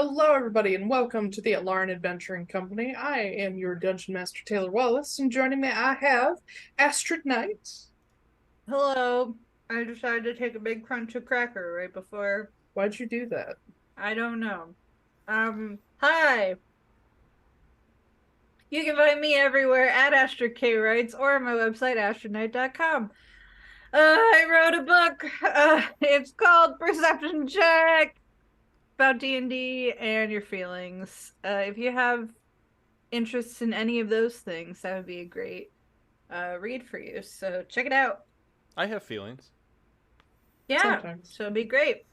Hello, everybody, and welcome to the Atlaran Adventuring Company. I am your Dungeon Master, Taiylor Wallace, and joining me I have Astrid Knight. Hello. I decided to take a big crunch of cracker right before. Why'd you do that? I don't know. Hi. You can find me everywhere at Astrid K Writes or my website, astrodknight.com. I wrote a book. It's called Perception Check about D&D and your feelings. If you have interests in any of those things, that would be a great read for you. So check it out. I have feelings. Yeah, Sometimes. so it'd be great.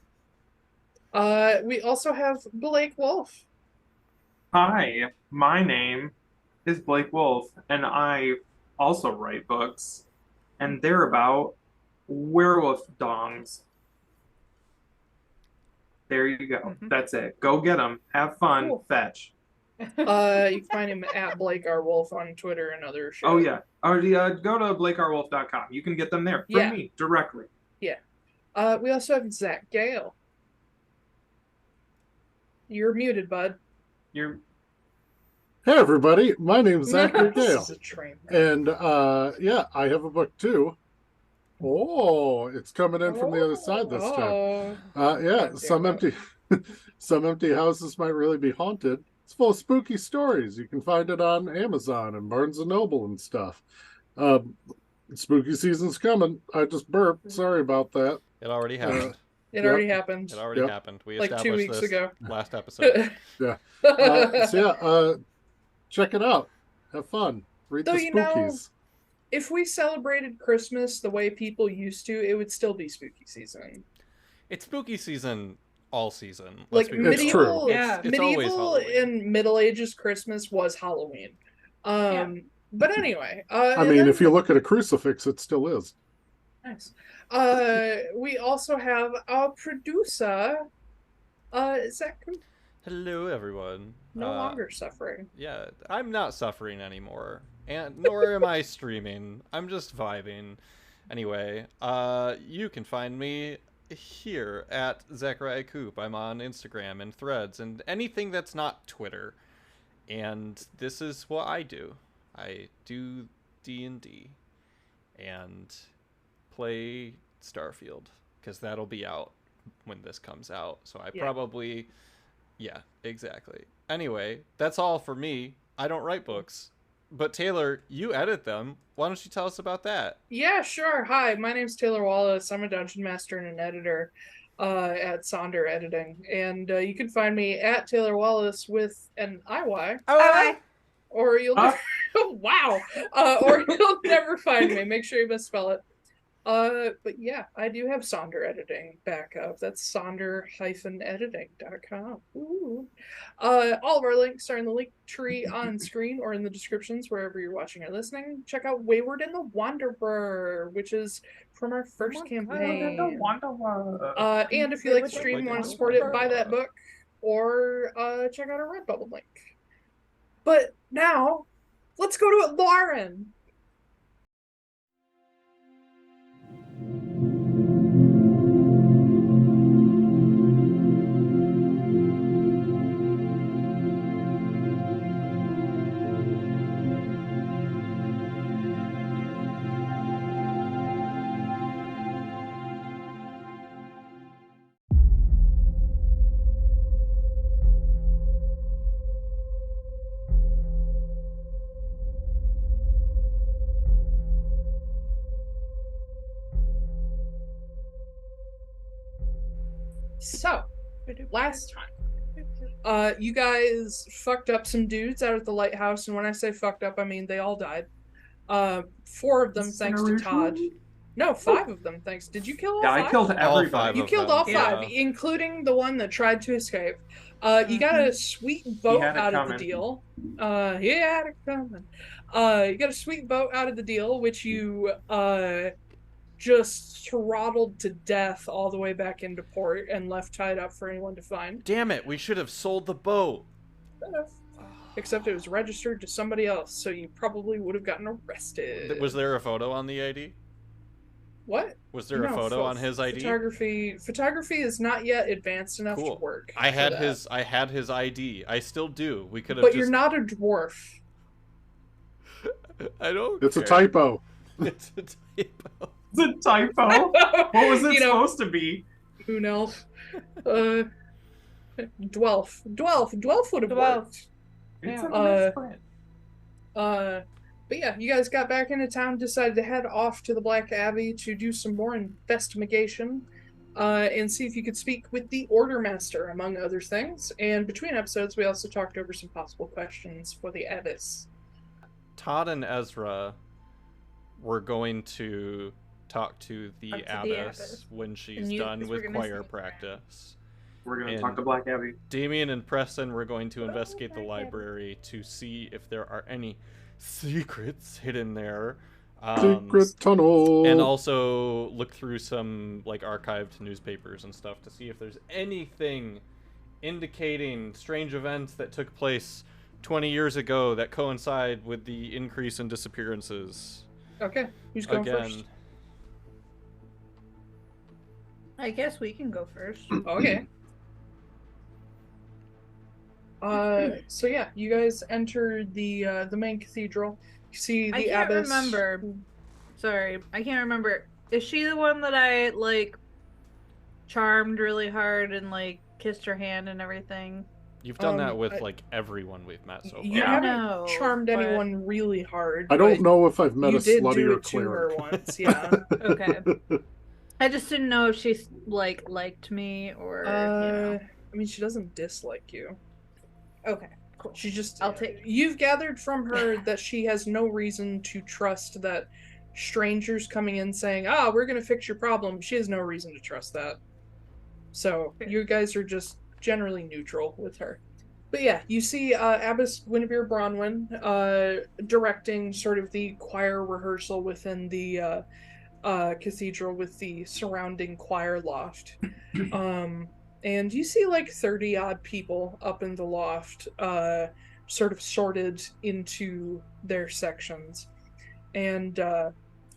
We also have Blake Wolfe. Hi, my name is Blake Wolfe, and I also write books, and they're about werewolf dongs. There you go. That's it. Go get them. Have fun. Cool. Fetch. You can find him at Blake R. Wolfe on Twitter and other shit. Oh, yeah. Or go to blakerwolf.com. You can get them there from me directly. Yeah. We also have Zach Gale. You're muted, bud. You're Hey everybody, my name's Zachary This Gale, is a train. and yeah, I have a book too. Oh, it's coming in from the other side this time. Yeah, some empty houses might really be haunted. It's full of spooky stories. You can find it on Amazon and Barnes and Noble and stuff. Spooky season's coming. I just burped. Sorry about that. It already happened. It already happened. It already happened. We like 2 weeks ago. Last episode. Yeah. So yeah, check it out. Have fun. Read Though, the you know, spookies. If we celebrated Christmas the way people used to, it would still be spooky season. It's spooky season all season. Like medieval, Yeah. It's always medieval Halloween. and Middle Ages Christmas was Halloween. But anyway, I mean, if you look at a crucifix, it still is. nice. We also have our producer, Zack, Hello, everyone. no longer suffering. Yeah, I'm not suffering anymore, and nor am I streaming. I'm just vibing. Anyway, you can find me here at Zachary Koop. I'm on Instagram and Threads and anything that's not Twitter. And this is what I do. I do D&D and play Starfield because that'll be out when this comes out. So I probably, yeah, exactly. Anyway, that's all for me. I don't write books, but Taiylor, you edit them. Why don't you tell us about that? Yeah, sure. Hi, my name's Taiylor Wallace. I'm a dungeon master and an editor at Sonder Editing, and you can find me at Taiylor Wallace with an IY. Oh, Or you'll never, wow, or you'll never find me. Make sure you misspell it. But yeah, I do have Sonder Editing backup. That's sonder-editing.com. Ooh. All of our links are in the link tree on screen or in the descriptions wherever you're watching or listening. Check out Wayward and the Wanderer, which is from our first campaign. And if you like the stream and want to support it, buy that book or check out our Redbubble link. But now, let's go to Atlaran. So, last time, you guys fucked up some dudes out at the lighthouse, and when I say fucked up, I mean they all died. 4 of them thanks to Todd. No, 5 of them thanks. Did you kill all 5? I killed All everybody. 5 You of killed them. all 5, Yeah. including the one that tried to escape. You got a sweet boat had it out of the coming. deal. He had it coming. You got a sweet boat out of the deal, which you just throttled to death all the way back into port and left tied up for anyone to find. Damn it, we should have sold the boat. Except it was registered to somebody else, so you probably would have gotten arrested. Was there a photo on the ID? What? Was there a photo on his ID? Photography is not yet advanced enough to work. I had his ID. I still do. We could have. But you're not a dwarf. I don't. It's a typo. It's a typo. It's a typo. What was it supposed to be? Moon elf. Dwelf would have worked. It's a nice print. But yeah, you guys got back into town, decided to head off to the Black Abbey to do some more investigation, and see if you could speak with the Ordermaster, among other things. And between episodes, we also talked over some possible questions for the Abbess. Todd and Ezra were going to talk to the Abbess when she's done with choir practice. We're going to talk to Black Abbey. Damian and Preston were going to investigate the library to see if there are any secrets hidden there. Secret tunnel. And also look through some like archived newspapers and stuff to see if there's anything indicating strange events that took place 20 years ago that coincide with the increase in disappearances. Okay, who's going first? I guess we can go first. Okay. So yeah, you guys enter the main cathedral. You see the Abbess. I can't remember. Is she the one that I like charmed really hard and like kissed her hand and everything? You've done that with like everyone we've met so far. You haven't charmed anyone really hard. I don't know if I've met a slutty or to cleric. her once, yeah. Okay. I just didn't know if she like liked me or. I mean, she doesn't dislike you. Okay, cool. She just. I'll take. You've gathered from her that she has no reason to trust that strangers coming in saying, we're going to fix your problem. She has no reason to trust that. So you guys are just generally neutral with her. But yeah, you see Abbess Guinevere Bronwyn directing sort of the choir rehearsal within the cathedral with the surrounding choir loft. And you see like 30 odd people up in the loft, sort of sorted into their sections. And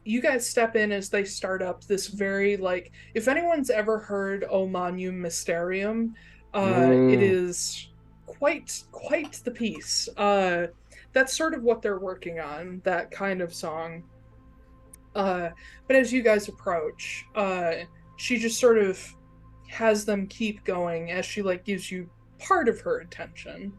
you guys step in as they start up this very, like, if anyone's ever heard O Magnum Mysterium, it is quite the piece. That's sort of what they're working on, that kind of song. But as you guys approach, she just sort of has them keep going as she like gives you part of her attention.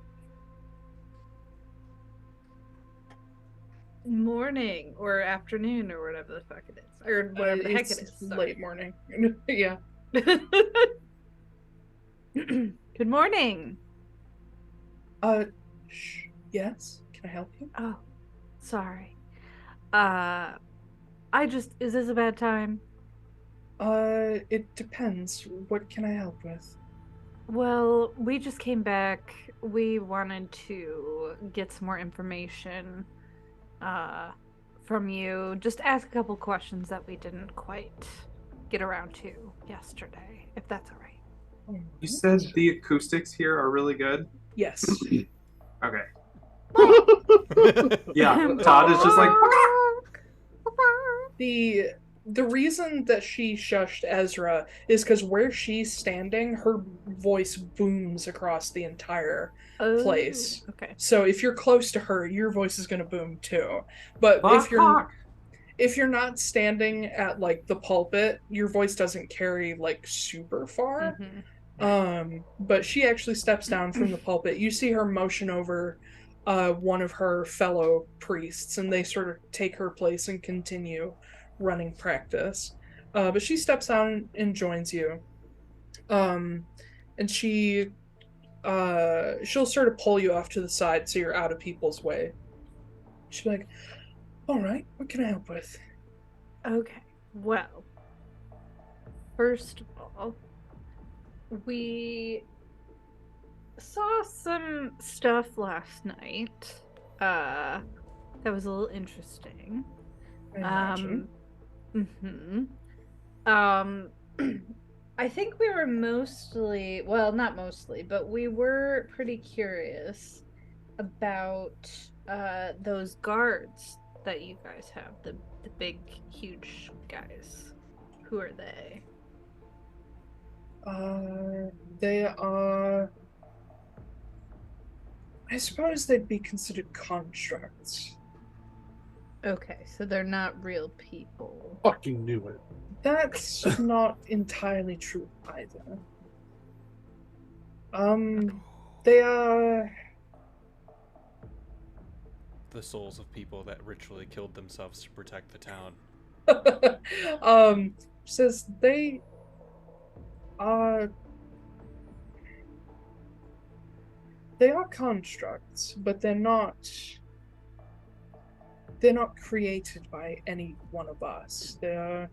Morning or afternoon or whatever the fuck it is, or whatever the heck it is. Late morning. Yeah. Good morning. Yes. Can I help you? Oh, sorry. Is this a bad time? It depends. What can I help with? Well, we just came back. We wanted to get some more information from you. Just ask a couple questions that we didn't quite get around to yesterday, if that's all right. You said the acoustics here are really good? Yes. Okay. Yeah, Todd is just like... The reason that she shushed Ezra is because where she's standing, her voice booms across the entire place. Okay. So if you're close to her, your voice is going to boom too. But if you're not standing at like the pulpit, your voice doesn't carry like super far. Mm-hmm. But she actually steps down from the pulpit. You see her motion over one of her fellow priests, and they sort of take her place and continue running practice. But she steps down and joins you. And she'll sort of pull you off to the side so you're out of people's way. She'll be like, all right, what can I help with? Okay, well, first of all, we saw some stuff last night that was a little interesting. I think we were mostly, well, not mostly, but we were pretty curious about those guards that you guys have, the big, huge guys. Who are they? They are. I suppose they'd be considered constructs. Okay, so they're not real people. Fucking knew it. That's not entirely true either. They are. The souls of people that ritually killed themselves to protect the town. Says they are. They are constructs, but they're not. They're not created by any one of us. They're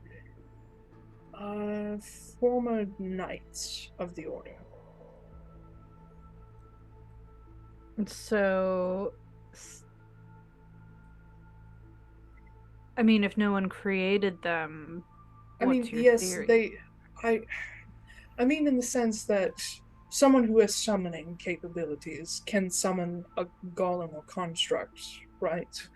former knights of the order. So, I mean, if no one created them, what's your yes, theory? I mean, in the sense that someone who has summoning capabilities can summon a golem or construct, right?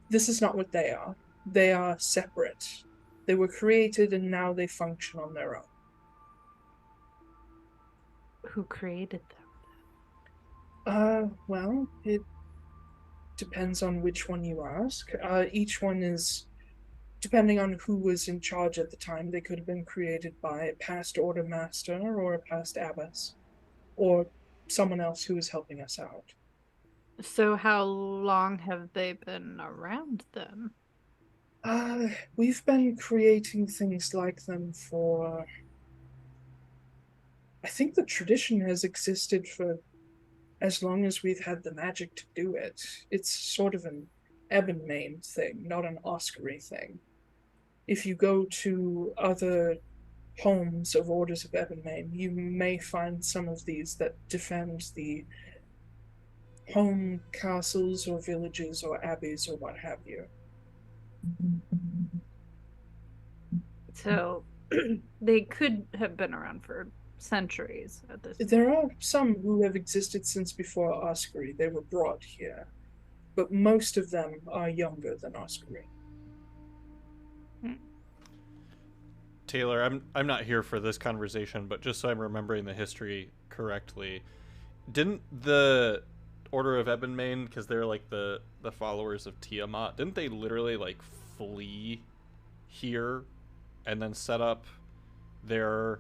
This is not what they are. They are separate. They were created and now they function on their own. Who created them? Well, it depends on which one you ask. Each one is, depending on who was in charge at the time, they could have been created by a past Ordermaster or a past Abbess, or someone else who is helping us out. So how long have they been around then? We've been creating things like them for... I think the tradition has existed for as long as we've had the magic to do it. It's sort of an Ebonmain thing, not an Oskory thing. If you go to other homes of Orders of Ebonmain, you may find some of these that defend the home castles or villages or abbeys or what have you. So they could have been around for centuries at this point. There are some who have existed since before Oskory. They were brought here, but most of them are younger than Oskory. Taiylor, I'm not here for this conversation, but just so I'm remembering the history correctly, didn't the Order of Ebonmain, because they're like the followers of Tiamat, didn't they literally like flee here and then set up their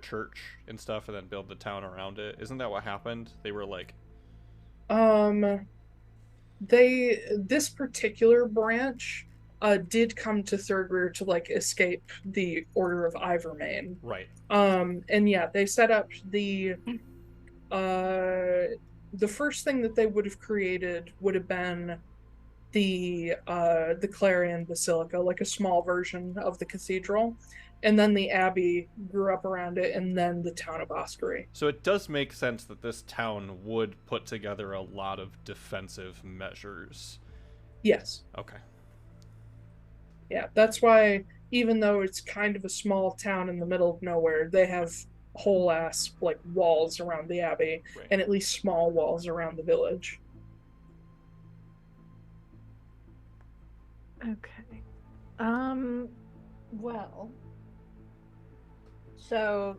church and stuff and then build the town around it? Isn't that what happened? They were like this particular branch did come to Third Rear to like escape the Order of Ivermain. Right. And yeah, they set up the first thing that they would have created would have been the Clarion Basilica, like a small version of the cathedral. And then the abbey grew up around it, and then the town of Oskory. So it does make sense that this town would put together a lot of defensive measures. Yes. Okay. Yeah, that's why, even though it's kind of a small town in the middle of nowhere, they have whole ass like walls around the abbey, Right. and at least small walls around the village. Okay. Well. So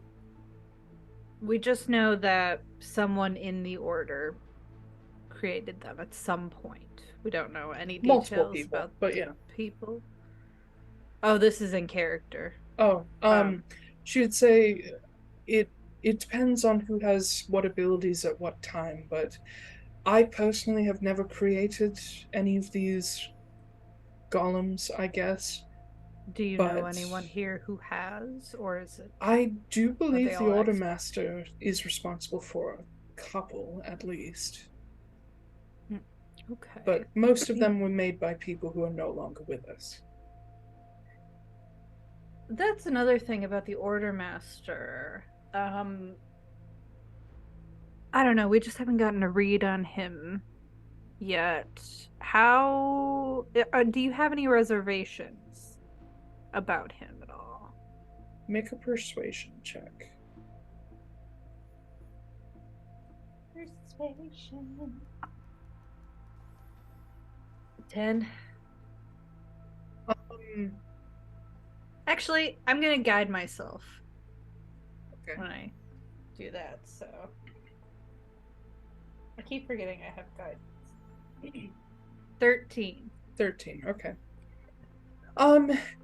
we just know that someone in the order created them at some point. We don't know any details Multiple people, about but yeah. people. Oh, this is in character. Oh, she would say it depends on who has what abilities at what time, but I personally have never created any of these golems, I guess. Do you know anyone here who has, or is it? I do believe the all Ordermaster is responsible for a couple, at least. Okay. But most of them were made by people who are no longer with us. That's another thing about the Ordermaster. I don't know. We just haven't gotten a read on him yet. How do you have any reservations about him at all? Make a persuasion check. Persuasion. 10. Actually, I'm gonna guide myself Okay. when I do that, so I keep forgetting I have guidance. 13. 13. Okay.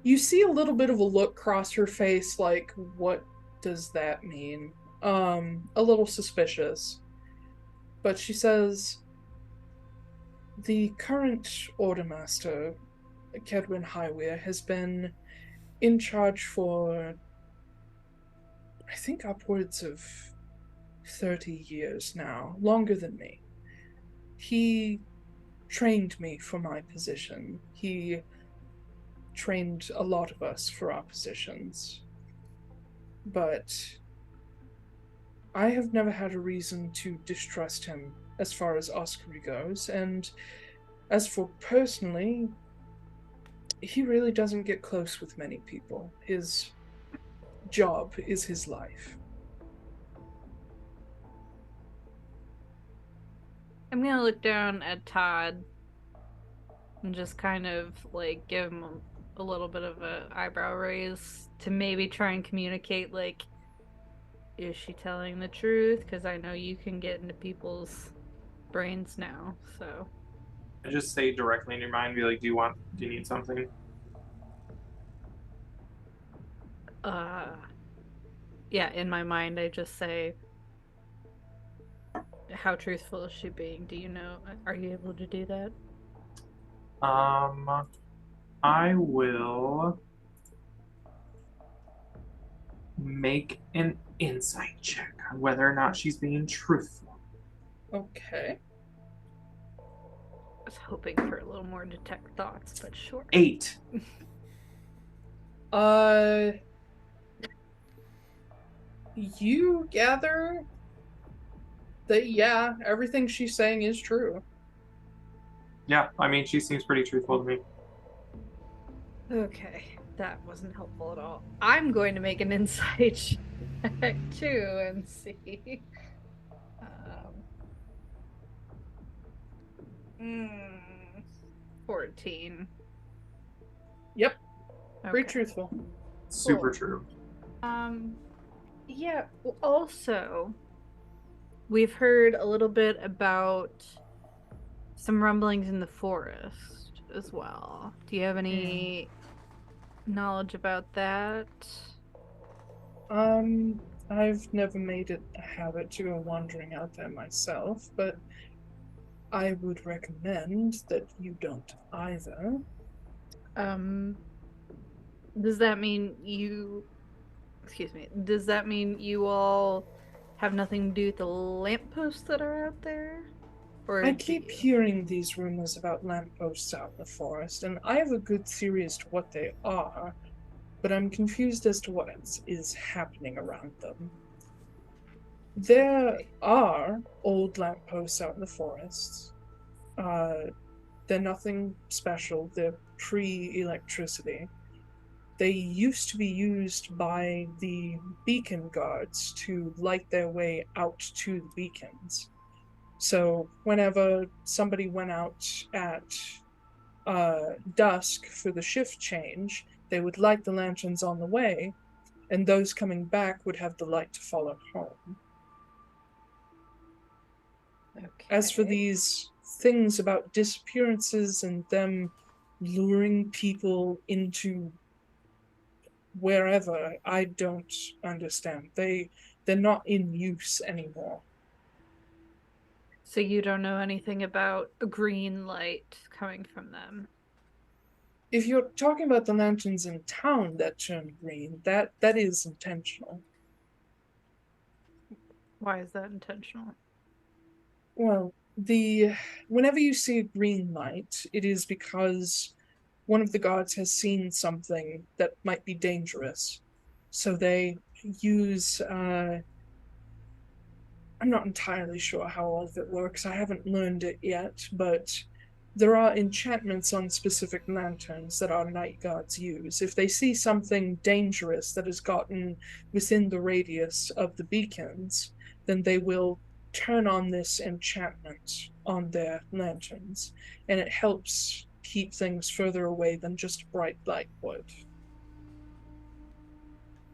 You see a little bit of a look cross her face, like, what does that mean? A little suspicious. But she says, the current Ordermaster, Kedwin Highweir, has been in charge for, I think, upwards of 30 years now, longer than me. He trained me for my position. He trained a lot of us for our positions. But I have never had a reason to distrust him as far as Oskory goes, and as for personally, he really doesn't get close with many people. His job is his life. I'm gonna look down at Todd and just kind of like give him a little bit of a eyebrow raise to maybe try and communicate, like, is she telling the truth? Because I know you can get into people's brains now, so. Just say directly in your mind, be like, do you need something? Yeah, in my mind I just say, how truthful is she being? Do you know? Are you able to do that? I will make an insight check on whether or not she's being truthful. Okay. I was hoping for a little more detect thoughts, but sure. 8. You gather that, yeah, everything she's saying is true. Yeah, I mean, she seems pretty truthful to me. Okay, that wasn't helpful at all. I'm going to make an insight check too and see. 14. Yep. Pretty Okay. truthful. Super Cool. true. Yeah, well, also, we've heard a little bit about some rumblings in the forest as well. Do you have any knowledge about that? I've never made it a habit to go wandering out there myself, but I would recommend that you don't either. Does that mean does that mean you all have nothing to do with the lampposts that are out there? Or I do keep you? hearing these rumors about lampposts out in the forest, and I have a good theory as to what they are, but I'm confused as to what else is happening around them. There are old lampposts out in the forests. They're nothing special. They're pre-electricity. They used to be used by the beacon guards to light their way out to the beacons. So whenever somebody went out at dusk for the shift change, they would light the lanterns on the way, and those coming back would have the light to follow home. Okay. As for these things about disappearances and them luring people into wherever, I don't understand. They're not in use anymore. So you don't know anything about a green light coming from them? If you're talking about the lanterns in town that turn green, that is intentional. Why is that intentional? Well, whenever you see a green light, it is because one of the guards has seen something that might be dangerous. So they use I'm not entirely sure how all of it works. I haven't learned it yet, but there are enchantments on specific lanterns that our night guards use. If they see something dangerous that has gotten within the radius of the beacons, then they will turn on this enchantment on their lanterns, and it helps keep things further away than just bright light would.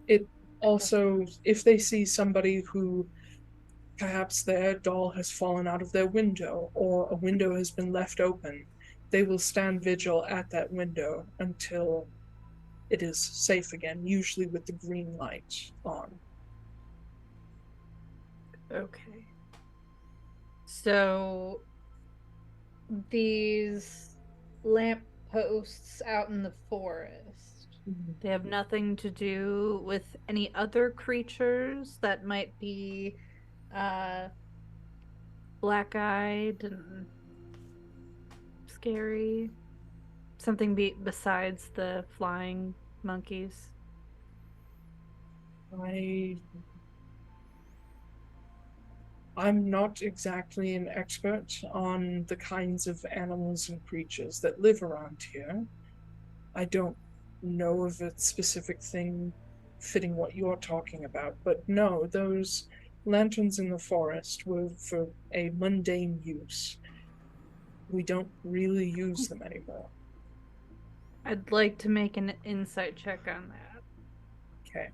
It also, if they see somebody who perhaps their doll has fallen out of their window or a window has been left open, they will stand vigil at that window until it is safe again, usually with the green light on. Okay. So these lamp posts out in the forest, they have nothing to do with any other creatures that might be black-eyed and scary? Something besides the flying monkeys? I'm not exactly an expert on the kinds of animals and creatures that live around here. I don't know of a specific thing fitting what you're talking about, but no, those lanterns in the forest were for a mundane use. We don't really use them anymore. I'd like to make an insight check on that. Okay.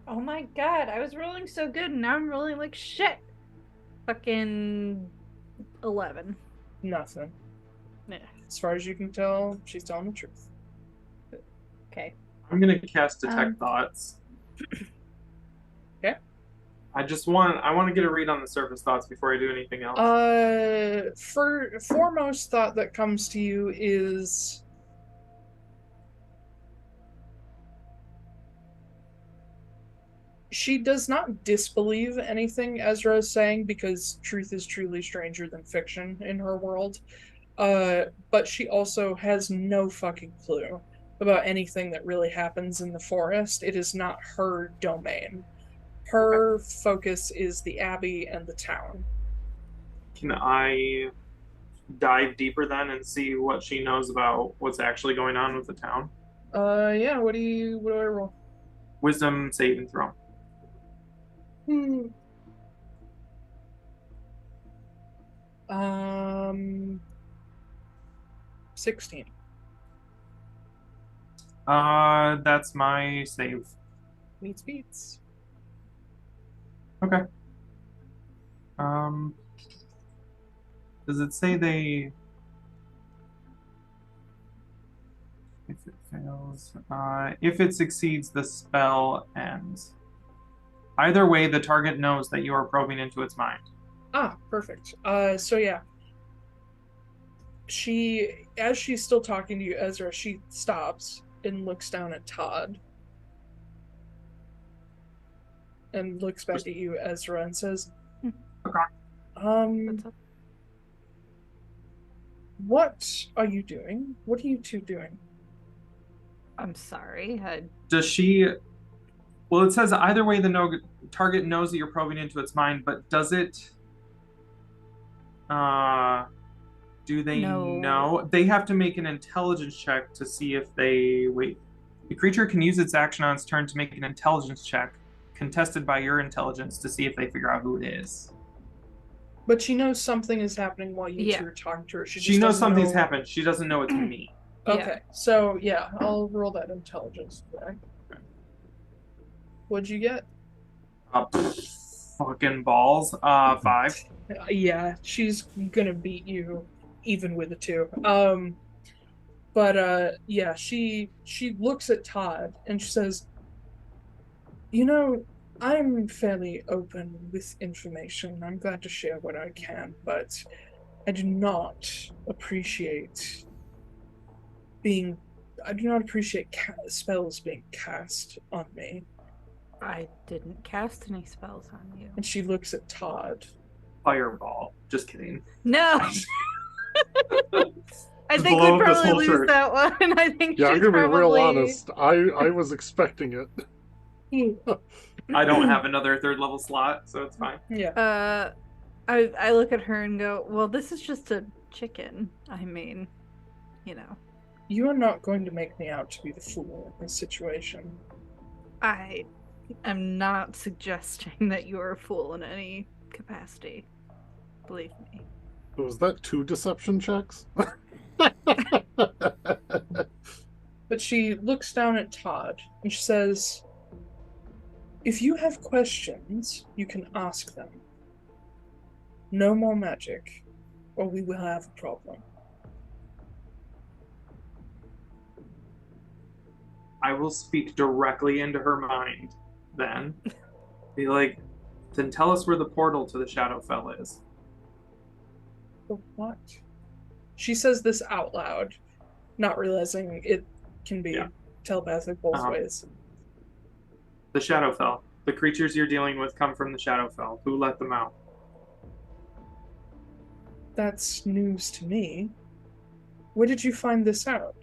Oh my god, I was rolling so good and now I'm rolling like shit. Fucking 11. Nothing. Yeah. As far as you can tell, she's telling the truth. Okay. I'm gonna cast Detect Thoughts. Okay. I want to get a read on the surface thoughts before I do anything else. Foremost thought that comes to you is she does not disbelieve anything Ezra is saying because truth is truly stranger than fiction in her world. But she also has no fucking clue about anything that really happens in the forest. It is not her domain. Her focus is the Abbey and the town. Can I dive deeper then and see what she knows about what's actually going on with the town? Yeah, what do I roll? Wisdom saving throw. 16. That's my save. Beats. Okay. Does it say they... If it fails... if it succeeds, the spell ends. Either way, the target knows that you are probing into its mind. Ah, perfect. So yeah. As she's still talking to you, Ezra, she stops and looks down at Todd. And looks back at you, Ezra, and says, what are you doing? What are you two doing? I'm sorry. Does she... Well, it says either way the target knows that you're probing into its mind, but does it... do they know? They have to make an intelligence check to see if they... Wait. The creature can use its action on its turn to make an intelligence check, contested by your intelligence, to see if they figure out who it is. But she knows something is happening while you two are talking to her. She knows something's happened. She doesn't know it's me. Okay, so yeah, I'll roll that intelligence back. What'd you get? Fucking balls. 5. Yeah, she's gonna beat you even with a 2. Yeah, she looks at Todd and she says, you know, I'm fairly open with information. I'm glad to share what I can, but I do not appreciate spells being cast on me. I didn't cast any spells on you. And she looks at Todd. Fireball. Just kidding. No! I think we'd probably lose that one. I think I'm gonna be real honest. I was expecting it. I don't have another 3rd level slot, so it's fine. Yeah. I look at her and go, well, this is just a chicken. I mean, you know. You are not going to make me out to be the fool in this situation. I am not suggesting that you are a fool in any capacity. Believe me. Was that 2 deception checks? But she looks down at Todd and she says, if you have questions, you can ask them. No more magic, or we will have a problem. I will speak directly into her mind then. Be like, then tell us where the portal to the Shadowfell is. The what? She says this out loud, not realizing it can be telepathic both ways. The Shadowfell. The creatures you're dealing with come from the Shadowfell. Who let them out? That's news to me. Where did you find this out?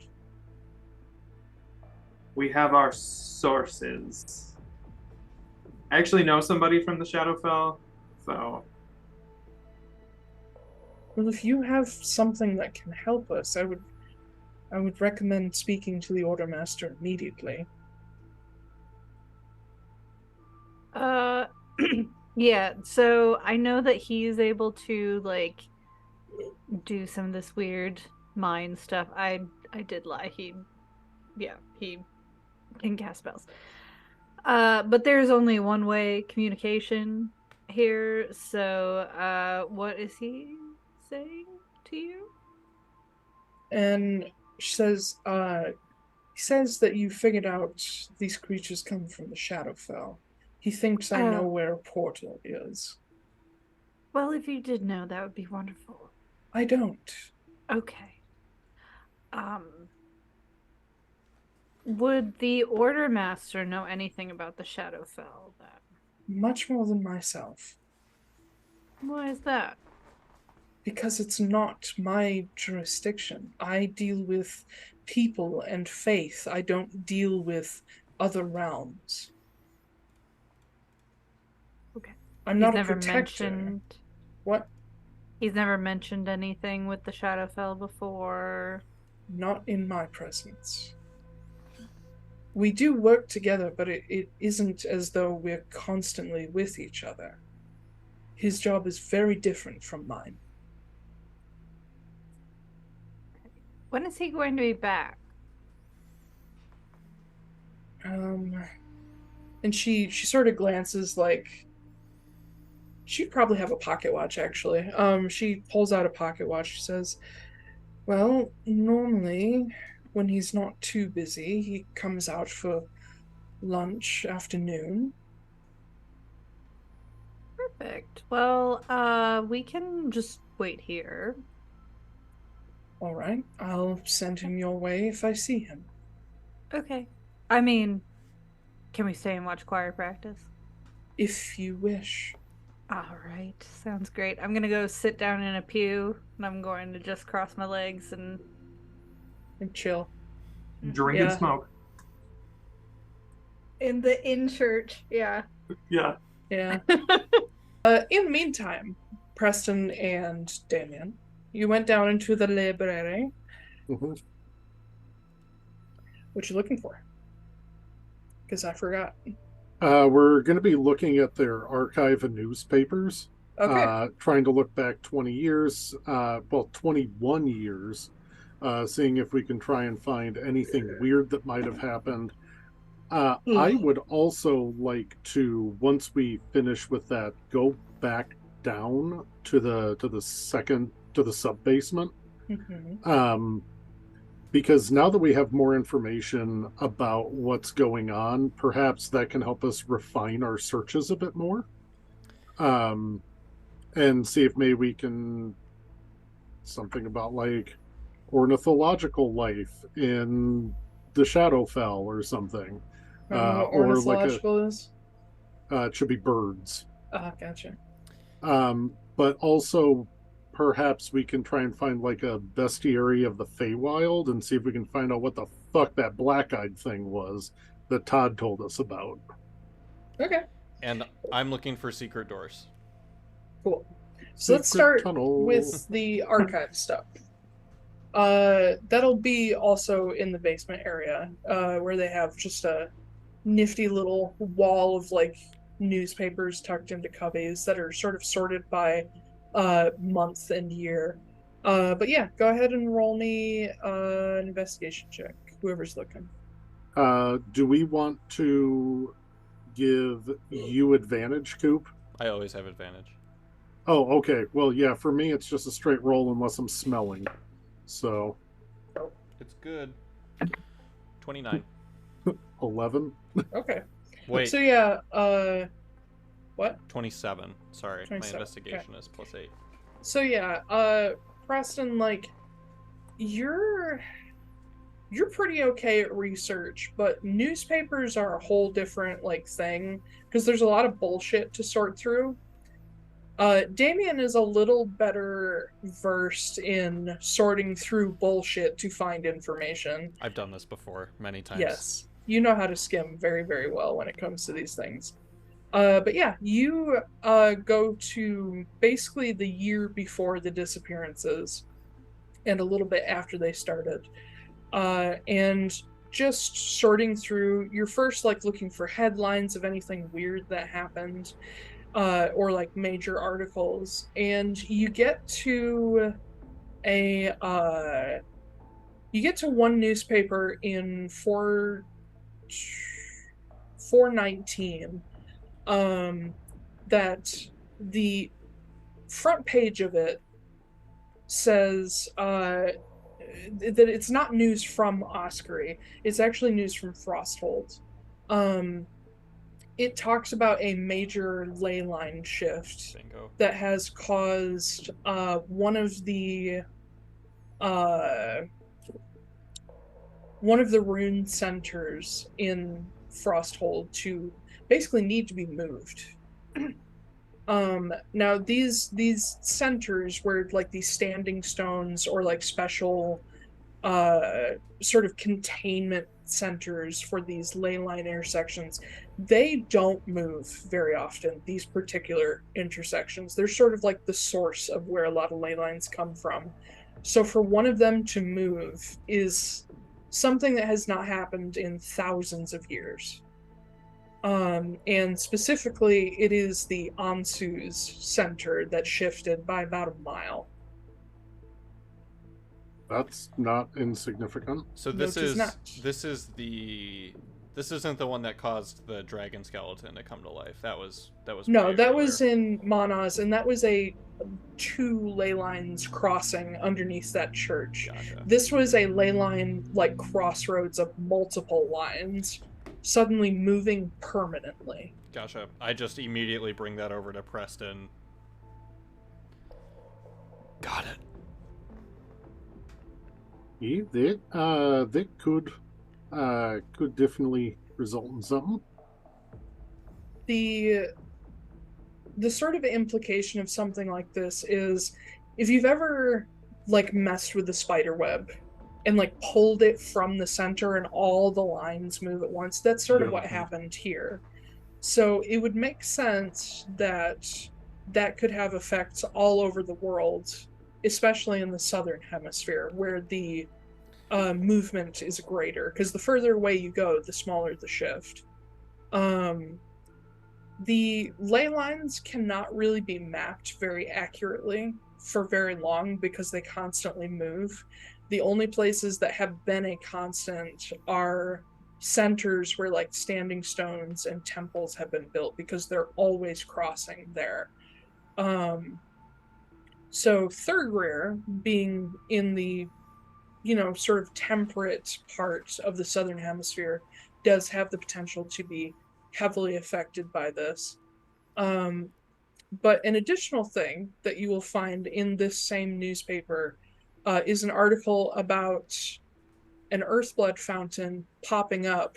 We have our sources. I actually know somebody from the Shadowfell, so... Well, if you have something that can help us, I would recommend speaking to the Ordermaster immediately. Yeah, so I know that he's able to, like, do some of this weird mind stuff. I did lie. He can cast spells. But there's only one-way communication here, so, what is he saying to you? And she says, he says that you figured out these creatures come from the Shadowfell. He thinks I know where a portal is. Well, if you did know, that would be wonderful. I don't. Okay. Would the Ordermaster know anything about the Shadowfell then? Much more than myself. Why is that? Because it's not my jurisdiction. I deal with people and faith. I don't deal with other realms. Okay. I'm not a protector. Mentioned... What? He's never mentioned anything with the Shadowfell before? Not in my presence. We do work together, but it isn't as though we're constantly with each other. His job is very different from mine. When is he going to be back? And she sort of glances like she'd probably have a pocket watch actually. She pulls out a pocket watch. She says, well, normally when he's not too busy, he comes out for lunch afternoon. Perfect. Well, we can just wait here. All right, I'll send him your way if I see him. Okay. I mean, can we stay and watch choir practice? If you wish. All right, sounds great. I'm gonna go sit down in a pew, and I'm going to just cross my legs and chill. Drink and smoke. In church, yeah. Yeah. Yeah. In the meantime, Preston and Damian, you went down into the library. Mm-hmm. What you looking for? Because I forgot. We're going to be looking at their archive of newspapers. Okay. Trying to look back 20 years, 21 years, seeing if we can try and find anything weird that might have happened. I would also like to, once we finish with that, go back down to the sub basement. Mm-hmm. Because now that we have more information about what's going on, perhaps that can help us refine our searches a bit more. And see if maybe we can something about like ornithological life in the Shadowfell or something. What or ornithological is? It should be birds. Gotcha. But also perhaps we can try and find like a bestiary of the Feywild and see if we can find out what the fuck that black-eyed thing was that Todd told us about. Okay. And I'm looking for secret doors. Cool. So let's start with the archive stuff. That'll be also in the basement area, where they have just a nifty little wall of like newspapers tucked into cubbies that are sort of sorted by month and year. But yeah, go ahead and roll me an investigation check whoever's looking. Do we want to give you advantage, Koop? I always have advantage. Oh, okay. Well, yeah, for me, it's just a straight roll unless I'm smelling. So. It's good. 29. 11. Okay. Wait. So yeah, what? 27. Sorry, 27. my investigation is +8. So yeah, Preston, like, you're pretty okay at research, but newspapers are a whole different, like, thing, because there's a lot of bullshit to sort through. Damian is a little better versed in sorting through bullshit to find information. I've done this before many times. Yes. You know how to skim very, very well when it comes to these things. But yeah, you go to basically the year before the disappearances and a little bit after they started. And just sorting through, you're first like looking for headlines of anything weird that happened, or like major articles, and you get to one newspaper in 419, that the front page of it says that it's not news from Oskory, it's actually news from Frosthold. It talks about a major ley line shift Bingo. that has caused one of the rune centers in Frosthold to basically need to be moved. Now these centers were like these standing stones or like special sort of containment centers for these ley line intersections. They don't move very often, these particular intersections. They're sort of like the source of where a lot of ley lines come from. So for one of them to move is something that has not happened in thousands of years. And specifically, it is the Ansu's center that shifted by about a mile. That's not insignificant. So No, this it is is not. this isn't the one that caused the dragon skeleton to come to life. That was No, way that earlier. was in Manas, and that was two ley lines crossing underneath that church. Gotcha. This was a ley line, like, crossroads of multiple lines, suddenly moving permanently. Gotcha. I just immediately bring that over to Preston. Got it. Yeah, that could definitely result in something. The sort of implication of something like this is, if you've ever like messed with the spider web and like pulled it from the center and all the lines move at once, that's sort of what happened here. So it would make sense that that could have effects all over the world, especially in the southern hemisphere where the movement is greater, because the further away you go, the smaller the shift. The ley lines cannot really be mapped very accurately for very long because they constantly move. The only places that have been a constant are centers where like standing stones and temples have been built, because they're always crossing there. So Thirgrir, being in the, sort of temperate part of the southern hemisphere, does have the potential to be heavily affected by this. But an additional thing that you will find in this same newspaper is an article about an earthblood fountain popping up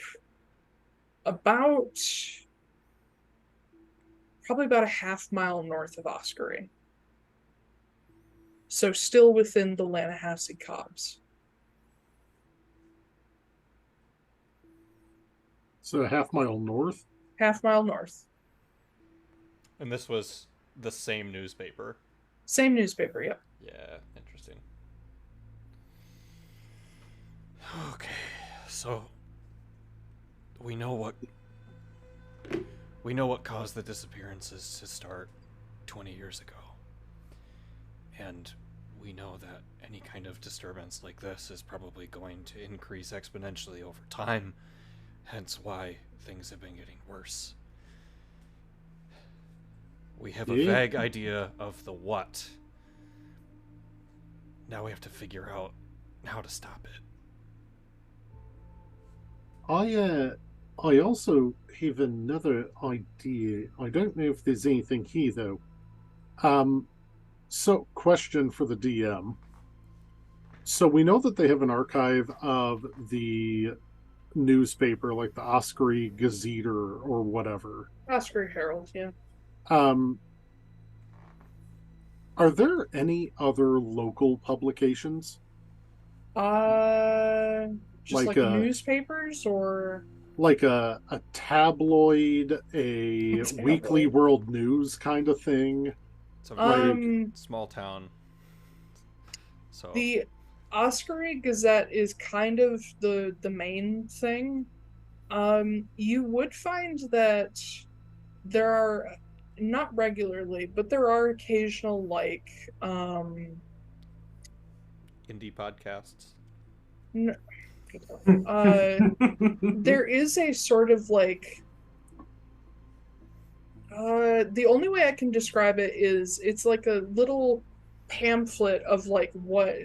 probably about a half-mile north of Oskory. So still within the Lannahechee cobs. So a half-mile north? Half-mile north. And this was the same newspaper. Same newspaper, yep. Yeah, interesting. Okay, so we know what caused the disappearances to start 20 years ago. And we know that any kind of disturbance like this is probably going to increase exponentially over time, hence why things have been getting worse. We have a vague idea of the what. Now we have to figure out how to stop it. I also have another idea. I don't know if there's anything here though. So question for the DM. So we know that they have an archive of the newspaper, like the Oskory Gazeter or whatever. Oskory Herald, yeah. Are there any other local publications? Just like newspapers or like a tabloid, a weekly world news kind of thing? It's a small town. So the Oskory Gazette is kind of the main thing. You would find that there are, not regularly, but there are occasional like indie podcasts. No, there is a sort of like the only way I can describe it is it's like a little pamphlet of like what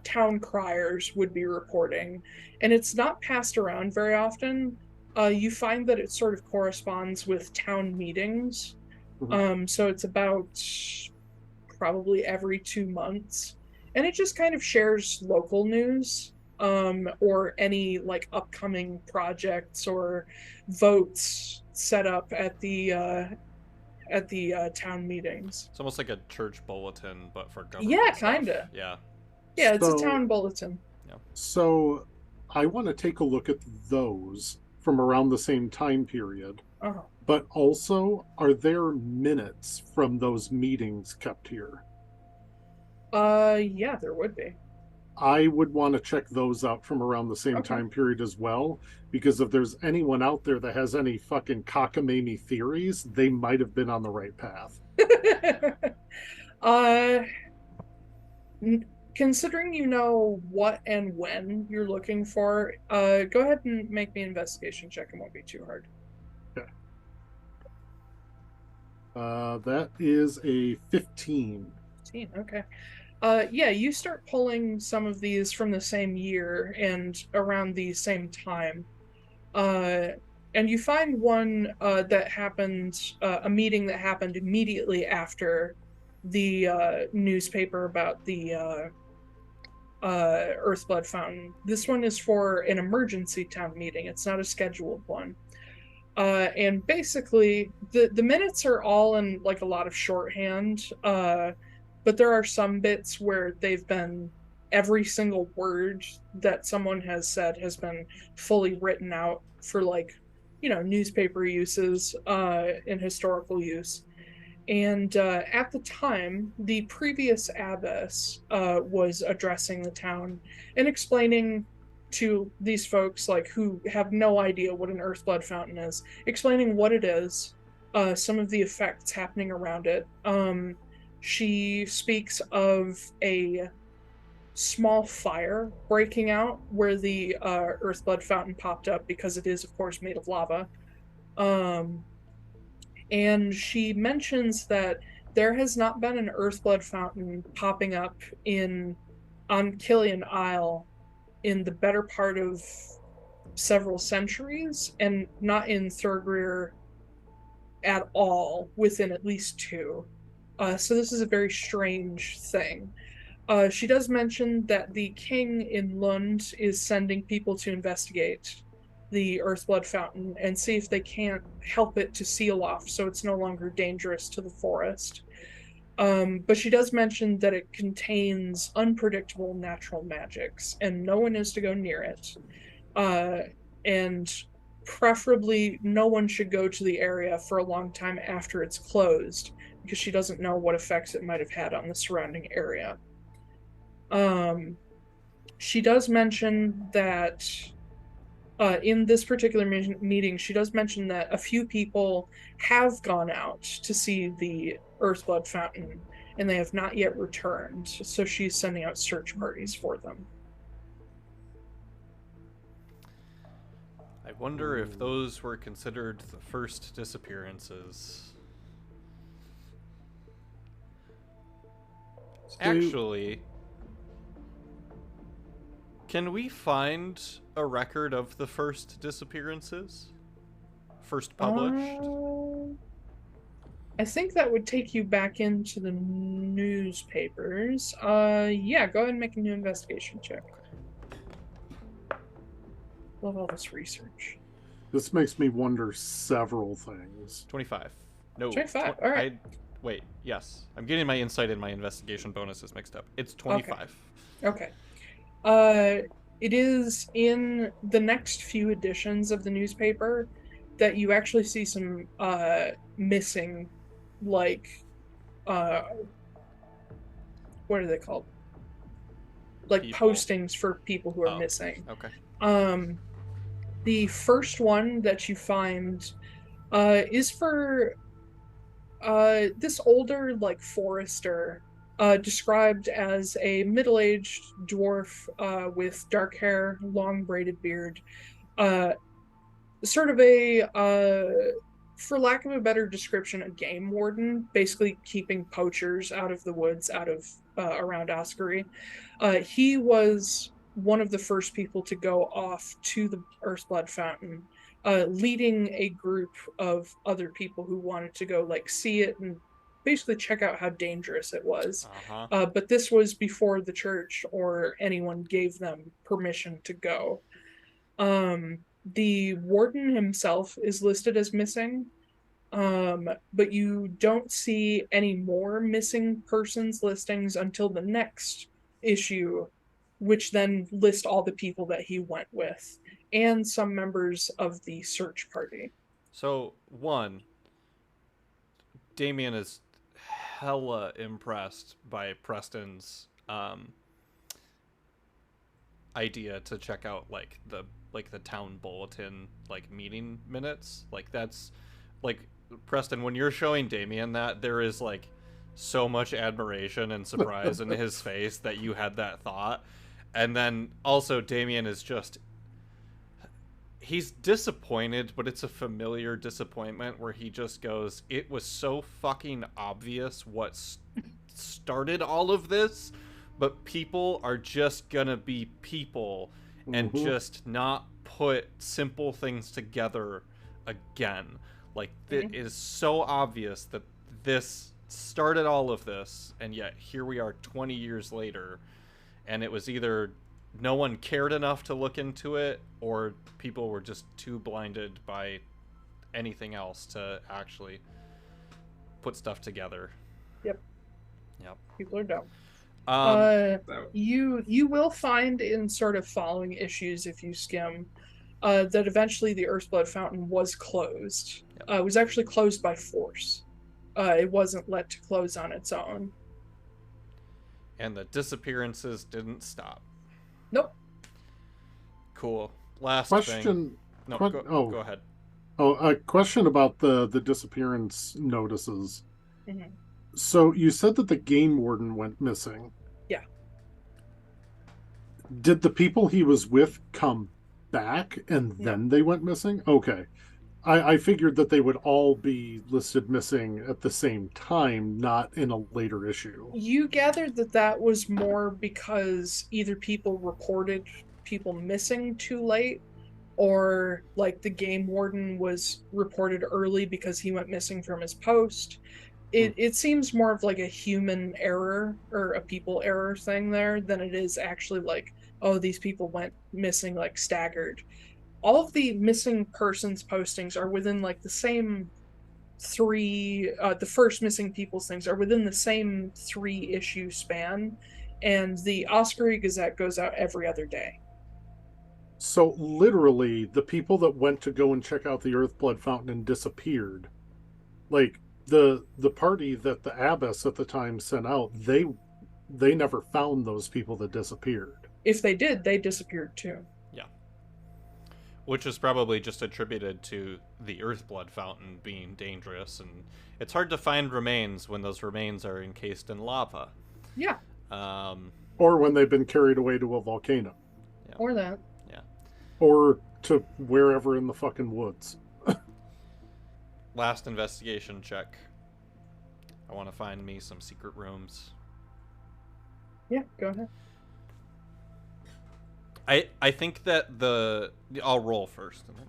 town criers would be reporting, and it's not passed around very often. You find that it sort of corresponds with town meetings. Mhm. So it's about probably every 2 months, and it just kind of shares local news, or any like upcoming projects or votes set up at the town meetings. It's almost like a church bulletin, but for government. Yeah, stuff. kinda. Yeah. Yeah, it's a town bulletin. Yeah. So I want to take a look at those from around the same time period. Uh-huh. But also, are there minutes from those meetings kept here? Yeah, there would be. I would want to check those out from around the same time period as well, because if there's anyone out there that has any fucking cockamamie theories, they might have been on the right path. Considering you know what and when you're looking for, go ahead and make me an investigation check. It won't be too hard. Okay. That is a 15. 15, okay. Yeah, you start pulling some of these from the same year and around the same time. And you find one that happened, a meeting that happened immediately after the newspaper about the Earthblood Fountain. This one is for an emergency town meeting. It's not a scheduled one. And basically, the minutes are all in like a lot of shorthand, but there are some bits where they've been, every single word that someone has said has been fully written out for like, newspaper uses, and historical use. And at the time, the previous abbess was addressing the town and explaining to these folks like who have no idea what an Earthblood Fountain is, explaining what it is, some of the effects happening around it. She speaks of a small fire breaking out where the Earthblood Fountain popped up, because it is, of course, made of lava. And she mentions that there has not been an Earthblood Fountain popping up on Killian Isle in the better part of several centuries, and not in Thurgrir at all within at least 2. So this is a very strange thing. She does mention that the king in Lund is sending people to investigate the Earthblood Fountain and see if they can't help it to seal off so it's no longer dangerous to the forest. But she does mention that it contains unpredictable natural magics, and no one is to go near it. And preferably, no one should go to the area for a long time after it's closed, because she doesn't know what effects it might have had on the surrounding area. She does mention that in this particular meeting, she does mention that a few people have gone out to see the Earthblood Fountain, and they have not yet returned, so she's sending out search parties for them. I wonder if those were considered the first disappearances. Actually, can we find a record of the first disappearances? First published? I think that would take you back into the newspapers. Yeah, go ahead and make a new investigation check. Love all this research. This makes me wonder several things. 25. No. 25, all right. Wait, yes. I'm getting my insight and my investigation bonuses mixed up. It's 25. Okay. It is in the next few editions of the newspaper that you actually see some missing, like, what are they called? Like People. postings for people who are missing. Okay. The first one that you find is for this older, like, forester, described as a middle-aged dwarf with dark hair, long braided beard, sort of a, for lack of a better description, a game warden, basically keeping poachers out of the woods, out of around Oskory. He was one of the first people to go off to the Earthblood Fountain, leading a group of other people who wanted to go, like, see it and basically check out how dangerous it was. But this was before the church or anyone gave them permission to go. The warden himself is listed as missing, but you don't see any more missing persons listings until the next issue, which then list all the people that he went with and some members of the search party. So, one, Damian is hella impressed by Preston's idea to check out like the town bulletin, like, meeting minutes. Like, that's like, Preston, when you're showing Damian that, there is like so much admiration and surprise in his face that you had that thought. And then also Damian is just, he's disappointed, but it's a familiar disappointment where he just goes, it was so fucking obvious what started all of this, but people are just gonna be people and just not put simple things together again. Like, it is so obvious that this started all of this, and yet here we are 20 years later, and it was either no one cared enough to look into it, or people were just too blinded by anything else to actually put stuff together. Yep. People are dumb. You will find in sort of following issues, if you skim, that eventually the Earthblood Fountain was closed. It was actually closed by force. It wasn't let to close on its own. And the disappearances didn't stop. Nope. Cool. Last question. Thing. No, go ahead. A question about the disappearance notices. Mm-hmm. So you said that the game warden went missing. Yeah. Did the people he was with come back and then they went missing? Okay. I figured that they would all be listed missing at the same time, not in a later issue. You gathered that was more because either people reported people missing too late, or, like, the game warden was reported early because he went missing from his post. It seems more of like a human error or a people error thing there than it is actually like, oh, these people went missing, like, staggered. All of the missing persons postings are within, like, the same the first missing people's things are within the same 3-issue span, and the Oskory Gazette goes out every other day. So literally, the people that went to go and check out the Earthblood Fountain and disappeared, like, the party that the Abbess at the time sent out, they never found those people that disappeared. If they did, they disappeared too. Yeah. Which is probably just attributed to the Earthblood fountain being dangerous, and it's hard to find remains when those remains are encased in lava. Yeah. Or when they've been carried away to a volcano. Yeah. Or that. Yeah. Or to wherever in the fucking woods. Last investigation check. I want to find me some secret rooms. Yeah, go ahead. I think that I'll roll first. And then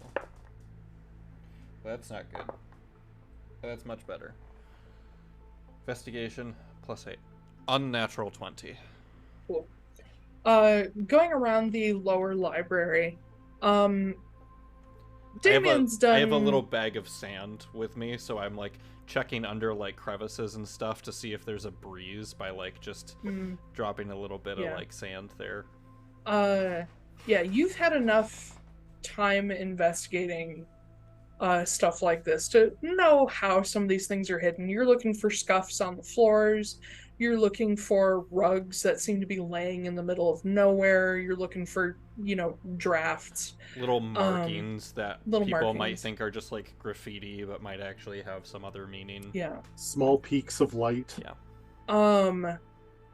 that's not good. That's much better. Investigation +8. Unnatural 20. Cool. Going around the lower library, Damian's done. I have a little bag of sand with me, so I'm like checking under like crevices and stuff to see if there's a breeze by like just dropping a little bit of like sand there. Yeah, you've had enough time investigating stuff like this to know how some of these things are hidden. You're looking for scuffs on the floors. You're looking for rugs that seem to be laying in the middle of nowhere. You're looking for, drafts. Little markings that people markings. might think are just like graffiti, but might actually have some other meaning. Yeah. Small peaks of light. Yeah.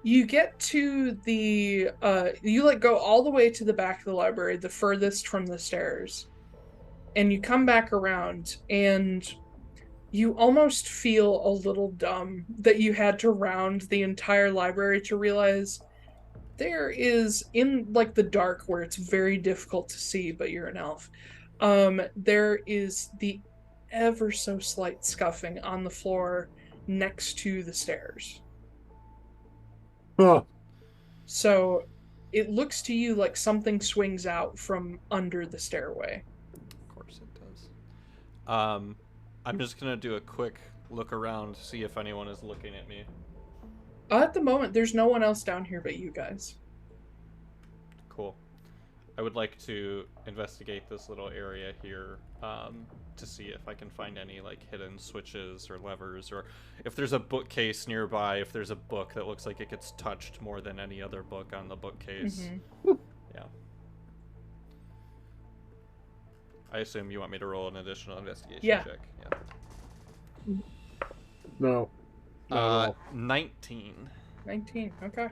You get to the, you go all the way to the back of the library, the furthest from the stairs. And you come back around, and you almost feel a little dumb that you had to round the entire library to realize there is, in the dark where it's very difficult to see, but you're an elf, there is the ever so slight scuffing on the floor next to the stairs. Huh. So it looks to you like something swings out from under the stairway. Of course it does. I'm just gonna do a quick look around to see if anyone is looking at me. At the moment, there's no one else down here but you guys. Cool. I would like to investigate this little area here to see if I can find any hidden switches or levers, or if there's a bookcase nearby, if there's a book that looks like it gets touched more than any other book on the bookcase. Yeah. I assume you want me to roll an additional investigation check. Yeah. No. 19. 19, okay.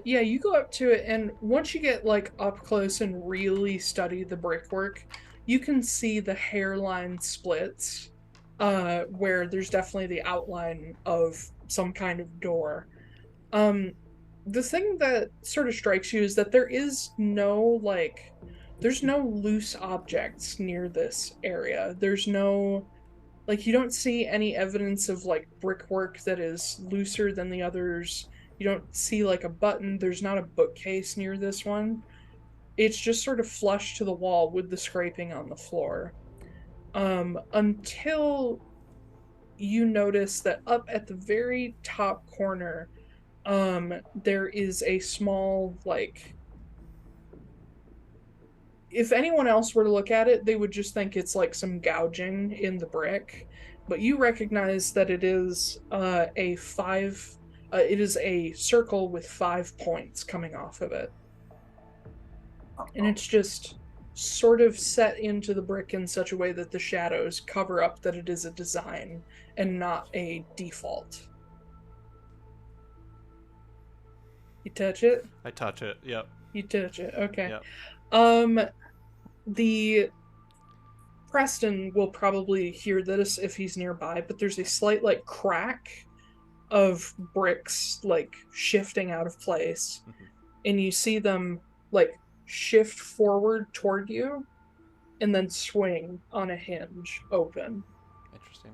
Yeah, you go up to it, and once you get up close and really study the brickwork, you can see the hairline splits, where there's definitely the outline of some kind of door. The thing that sort of strikes you is that there is no there's no loose objects near this area. There's no you don't see any evidence of brickwork that is looser than the others. You don't see a button. There's not a bookcase near this one. It's just sort of flush to the wall with the scraping on the floor. Until you notice that up at the very top corner, there is a small, if anyone else were to look at it, they would just think it's some gouging in the brick. But you recognize that it is it is a circle with 5 points coming off of it. And it's just sort of set into the brick in such a way that the shadows cover up that it is a design and not a default. You touch it? I touch it, yep. You touch it, okay. Yep. The Preston will probably hear this if he's nearby, but there's a slight crack of bricks shifting out of place, and you see them shift forward toward you and then swing on a hinge open. Interesting.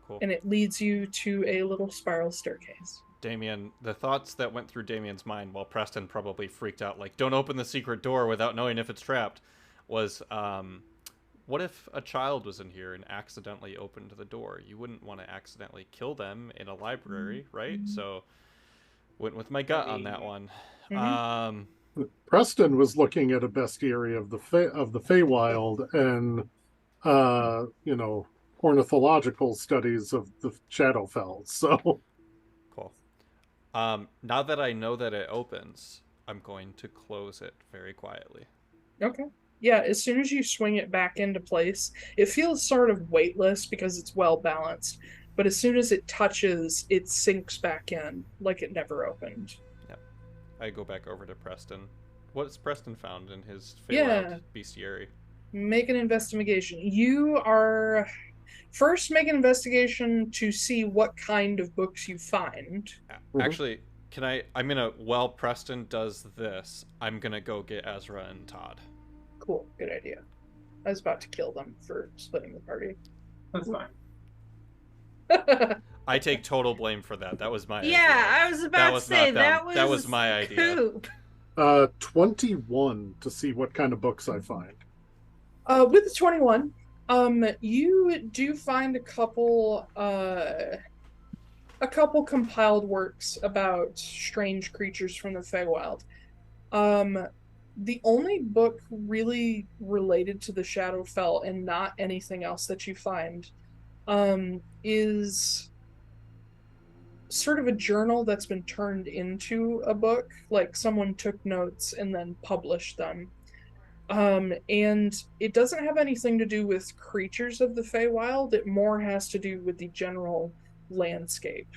Cool. And it leads you to a little spiral staircase. Damian, the thoughts that went through Damian's mind while Preston probably freaked out don't open the secret door without knowing if it's trapped, was what if a child was in here and accidentally opened the door? You wouldn't want to accidentally kill them in a library, right? So went with my gut on that one. Preston was looking at a bestiary of the Feywild and ornithological studies of the Shadowfell. So cool. Now that I know that it opens, I'm going to close it very quietly. Okay. Yeah, as soon as you swing it back into place, it feels sort of weightless because it's well balanced. But as soon as it touches, it sinks back in like it never opened. Yep. I go back over to Preston. What's Preston found in his Yeah. bestiary? Make an investigation. You are first make an investigation to see what kind of books you find. Actually, while Preston does this, I'm gonna go get Ezra and Todd. Cool, good idea. I was about to kill them for splitting the party. That's fine. I take total blame for that. That was my idea. Yeah, I was about to say that was my idea. Koop. 21 to see what kind of books I find. With the 21, you do find a couple compiled works about strange creatures from the Feywild. The only book really related to the Shadowfell and not anything else that you find is sort of a journal that's been turned into a book. Like someone took notes and then published them. And it doesn't have anything to do with creatures of the Feywild. It more has to do with the general landscape.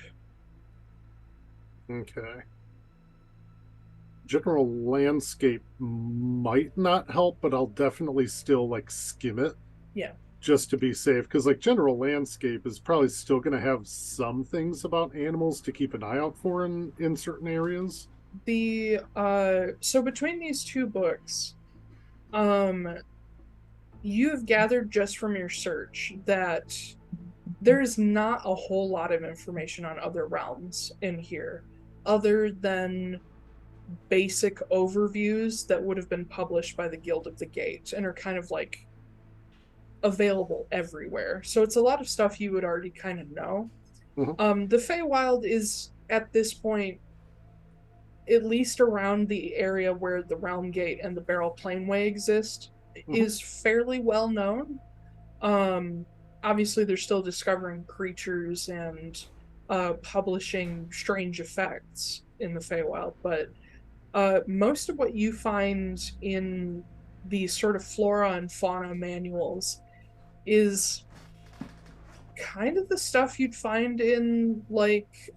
Okay. General landscape might not help, but I'll definitely still like skim it. Yeah. Just to be safe, because like general landscape is probably still going to have some things about animals to keep an eye out for in certain areas. So between these two books, you have gathered just from your search that there's not a whole lot of information on other realms in here, other than basic overviews that would have been published by the Guild of the Gate and are kind of like available everywhere. So it's a lot of stuff you would already kind of know. Mm-hmm. The Feywild is at this point, at least around the area where the Realm Gate and the Barrel Planeway exist, Mm-hmm. is fairly well known. Obviously, they're still discovering creatures and publishing strange effects in the Feywild, but most of what you find in these sort of flora and fauna manuals is kind of the stuff you'd find in like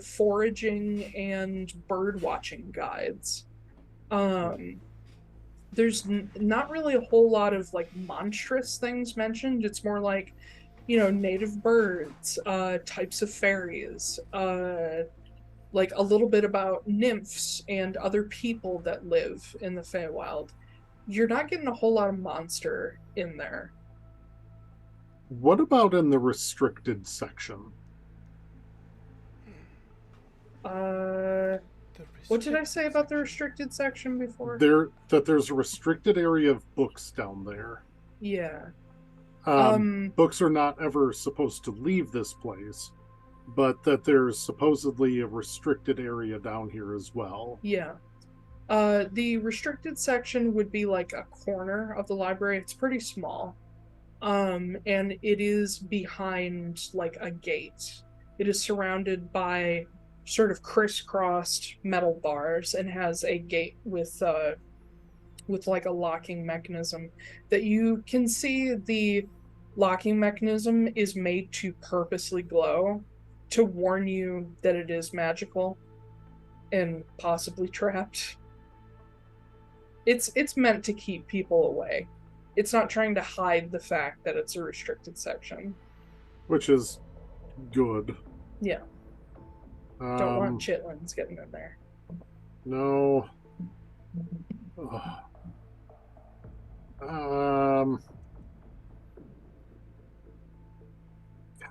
foraging and bird watching guides. There's not really a whole lot of like monstrous things mentioned. It's more like, native birds, types of fairies, like a little bit about nymphs and other people that live in the Feywild. You're not getting a whole lot of monster in there. What about in the restricted section? What did I say about the restricted section before? There's a restricted area of books down there. Yeah. Books are not ever supposed to leave this place, but that there's supposedly a restricted area down here as well. Yeah. The restricted section would be like a corner of the library. It's pretty small. And it is behind like a gate. It is surrounded by sort of crisscrossed metal bars and has a gate with like a locking mechanism that you can see. The locking mechanism is made to purposely glow to warn you that it is magical and possibly trapped. It's meant to keep people away. It's not trying to hide the fact that it's a restricted section. Which is good. Yeah. Don't want chitlins getting in there. No.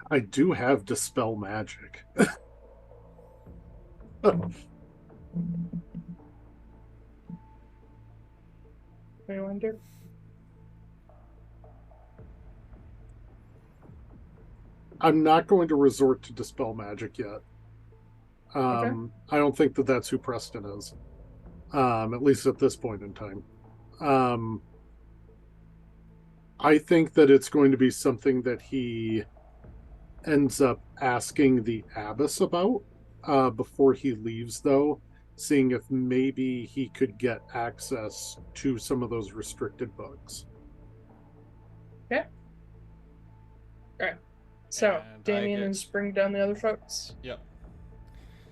I do have Dispel Magic. I wonder. I'm not going to resort to Dispel Magic yet. Okay. I don't think that that's who Preston is. At least at this point in time. I think that it's going to be something that he ends up asking the Abbess about before he leaves, though. seeing if maybe he could get access to some of those restricted books. Okay. All right. So And Damian is bringing down the other folks. Yep.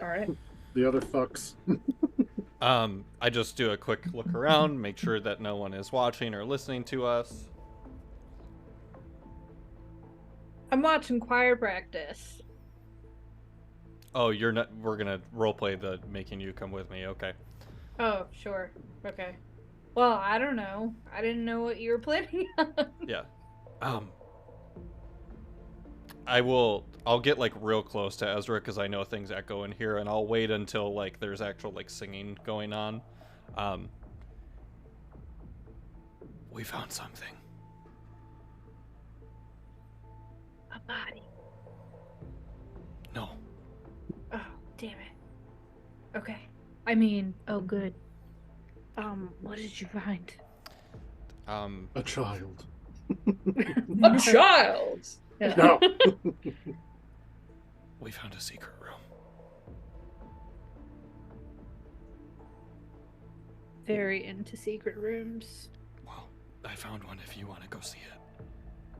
All right. The other fucks. I just do a quick look around, make sure that no one is watching or listening to us. I'm watching choir practice. Oh, you're not. We're gonna roleplay the making you come with me. Okay. Oh, sure. Okay. Well, I don't know. I didn't know what you were planning on. Yeah. I'll get like real close to Ezra because I know things echo in here, and I'll wait until like there's actual like singing going on. We found something. A body. No. Oh, damn it. Okay. I mean, oh, good. What did you find? A child. A child. Yeah. No. We found a secret room. Very into secret rooms. Well, I found one if you want to go see it.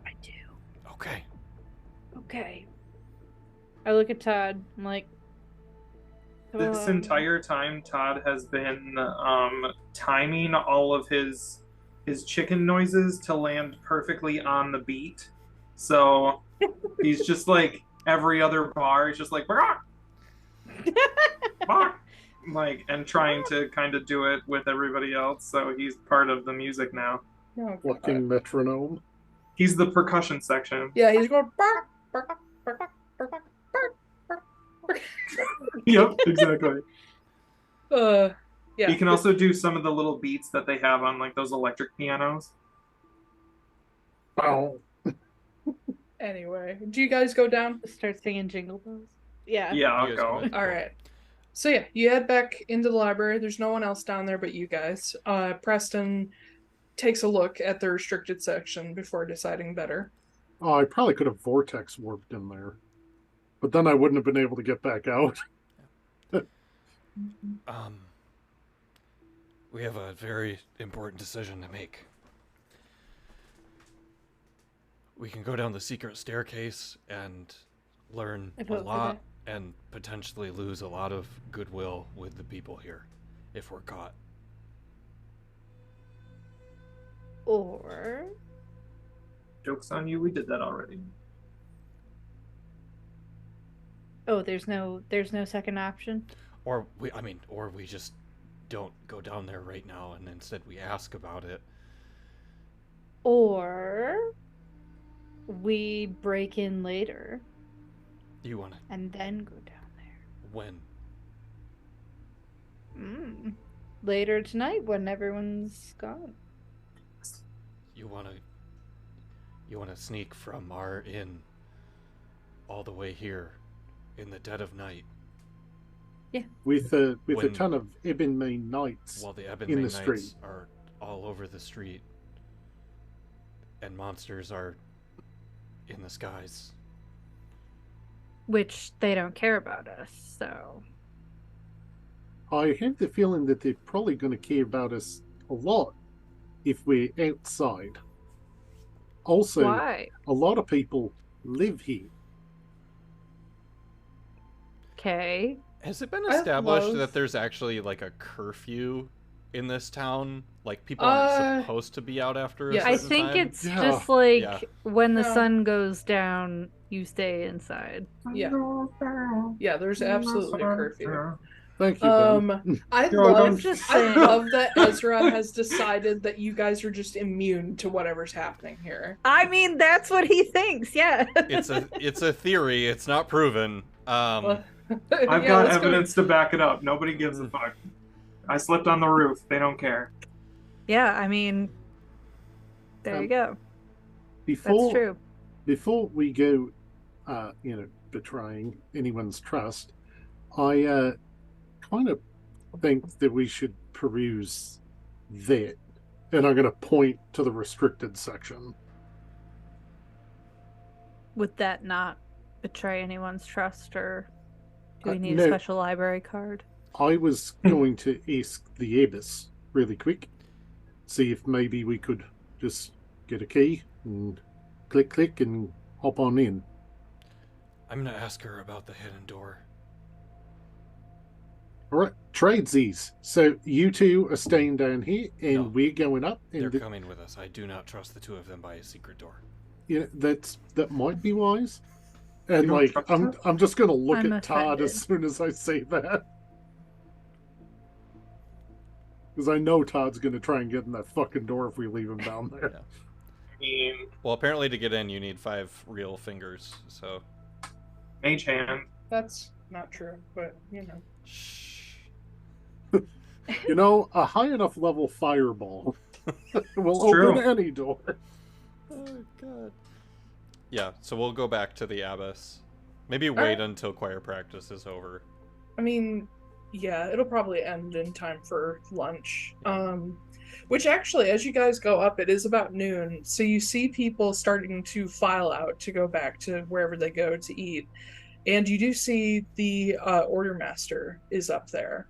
I do. Okay. Okay. I look at Todd. I'm like, This entire time, Todd has been timing all of his chicken noises to land perfectly on the beat. So he's just like every other bar. He's just like, "Bark!" Bark! Like, and trying to kind of do it with everybody else. So he's part of the music now. Oh, Fucking metronome. He's the percussion section. yeah, he's going bark, bark, bark, bark, bark, bark, bark, bark. Yep, exactly. Yeah. He can also do some of the little beats that they have on like those electric pianos. Oh. Anyway, do you guys go down? start singing Jingle Bells. Yeah. Yeah, I'll You guys go. go ahead. All right. So yeah, you head back into the library. There's no one else down there but you guys. Preston takes a look at the restricted section before deciding better. Oh, I probably could have vortex warped in there. But then I wouldn't have been able to get back out. We have a very important decision to make. We can go down the secret staircase and learn I a vote for lot and potentially lose a lot of goodwill with the people here if we're caught. Or Joke's on you, we did that already. oh, there's no second option. Or we just don't go down there right now and instead we ask about it. Or we break in later You wanna and then go down there. when? Later tonight when everyone's gone. You wanna sneak from our inn all the way here in the dead of night With a When- ton of Ibn Main knights while the in Ebony the Knights street. are all over the street and monsters are in the skies. Which they don't care about us, so I have the feeling that they're probably going to care about us a lot if we're outside. Also, why? a lot of people live here. Okay. Has it been I established love- that there's actually like a curfew in this town? Like people aren't supposed to be out after a yes. certain I think time? it's Yeah. just like Yeah. when the No. sun goes down, you stay inside. Yeah. Yeah, there's absolutely a curfew. Thank you, Ben. I Yo, love don't- Just I saying. love that Ezra has decided that you guys are just immune to whatever's happening here. I mean, that's what he thinks. Yeah. It's a theory. It's not proven. I've Yeah, got let's go. evidence to back it up. Nobody gives a fuck. I slept on the roof. They don't care. Yeah. I mean, there you go. That's Before true. before we go, betraying anyone's trust, I kind of think that we should peruse that, and I'm going to point to the restricted section. Would that not betray anyone's trust, or do we need no. a special library card? I was going to ask the Abbess really quick, see if maybe we could just get a key and click and hop on in. I'm gonna ask her about the hidden door. All right, tradesies. So you two are staying down here, and No. we're going up. And They're coming with us. I do not trust the two of them by a secret door. Yeah, that might be wise. And You don't like, trust I'm just gonna look I'm at Todd offended. as soon as I say that, because I know Todd's gonna try and get in that fucking door if we leave him down there. Yeah. I mean, Well, apparently to get in, you need 5 real fingers. So, mage hand. That's not true, but you know. shh. You know, a high enough level fireball will It's true. open any door. Oh god. Yeah. So we'll go back to the Abbess. Maybe wait until choir practice is over. I mean, yeah, it'll probably end in time for lunch. Which actually, as you guys go up, it is about noon. So you see people starting to file out to go back to wherever they go to eat. And you do see the Ordermaster is up there.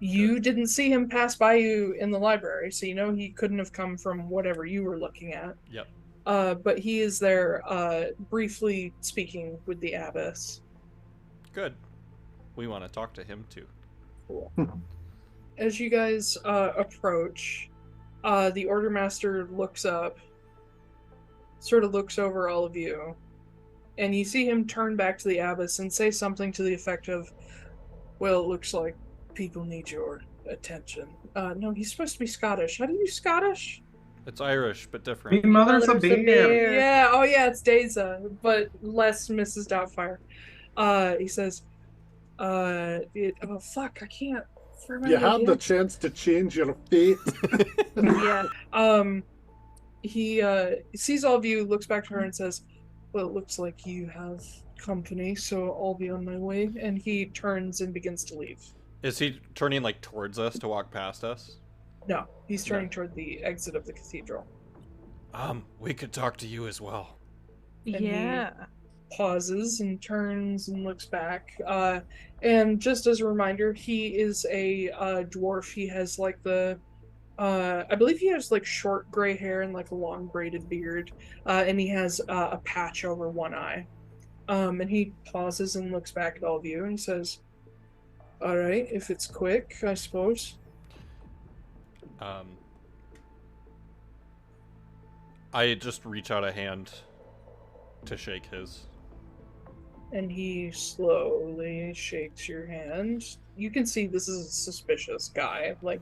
You didn't see him pass by you in the library, so you know he couldn't have come from whatever you were looking at. Yep. But he is there briefly speaking with the Abbess. Good. We want to talk to him too. Cool. As you guys approach, the Ordermaster looks up, sort of looks over all of you, and you see him turn back to the Abbess and say something to the effect of, well, it looks like people need your attention. No, he's supposed to be Scottish. How do you Scottish? It's Irish, but Me different. mother's a Mother's a bear. bear. Yeah, oh yeah, it's Deza, but less Mrs. Doubtfire. He says, oh fuck, I can't remember. You had the the chance to change your fate. Yeah. He sees all of you, looks back to her and says, well, it looks like you have company, so I'll be on my way. And he turns and begins to leave. Is he turning like towards us to walk past us? No, he's turning toward the exit of the cathedral. We could talk to you as well. And Yeah. Pauses and turns and looks back. And just as a reminder, he is a dwarf. He has like I believe he has like short gray hair and like a long braided beard. And he has a patch over one eye. And he pauses and looks back at all of you and he says, all right, if it's quick, I suppose. I just reach out a hand to shake his. And he slowly shakes your hand. You can see this is a suspicious guy. Like,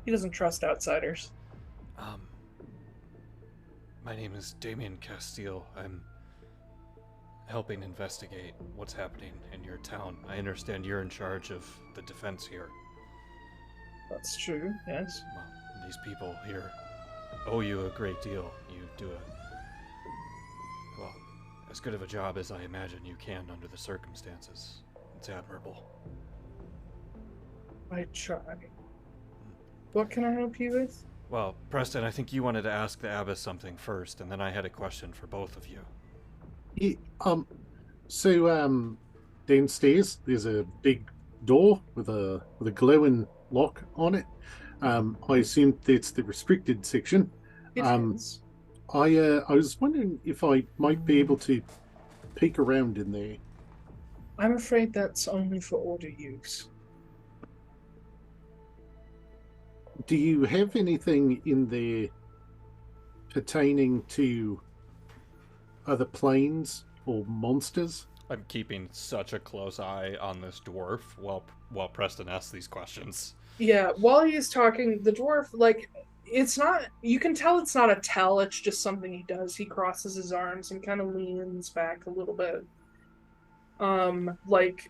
he doesn't trust outsiders. My name is Damian Castille. I'm helping investigate what's happening in your town. I understand you're in charge of the defense here. That's true, yes. Well, these people here owe you a great deal. You do as good of a job as I imagine you can under the circumstances. It's admirable. I try. What can I help you with? Well, Preston, I think you wanted to ask the Abbess something first, and then I had a question for both of you. So downstairs there's a big door with a glowing lock on it. I assume that's the restricted section. It is. I was wondering if I might be able to peek around in there. I'm afraid that's only for order use. Do you have anything in there pertaining to other planes or monsters? I'm keeping such a close eye on this dwarf while Preston asks these questions. Yeah, while he's talking, the dwarf, like, it's not, you can tell it's not a tell, it's just something he does. He crosses his arms and kind of leans back a little bit. Like,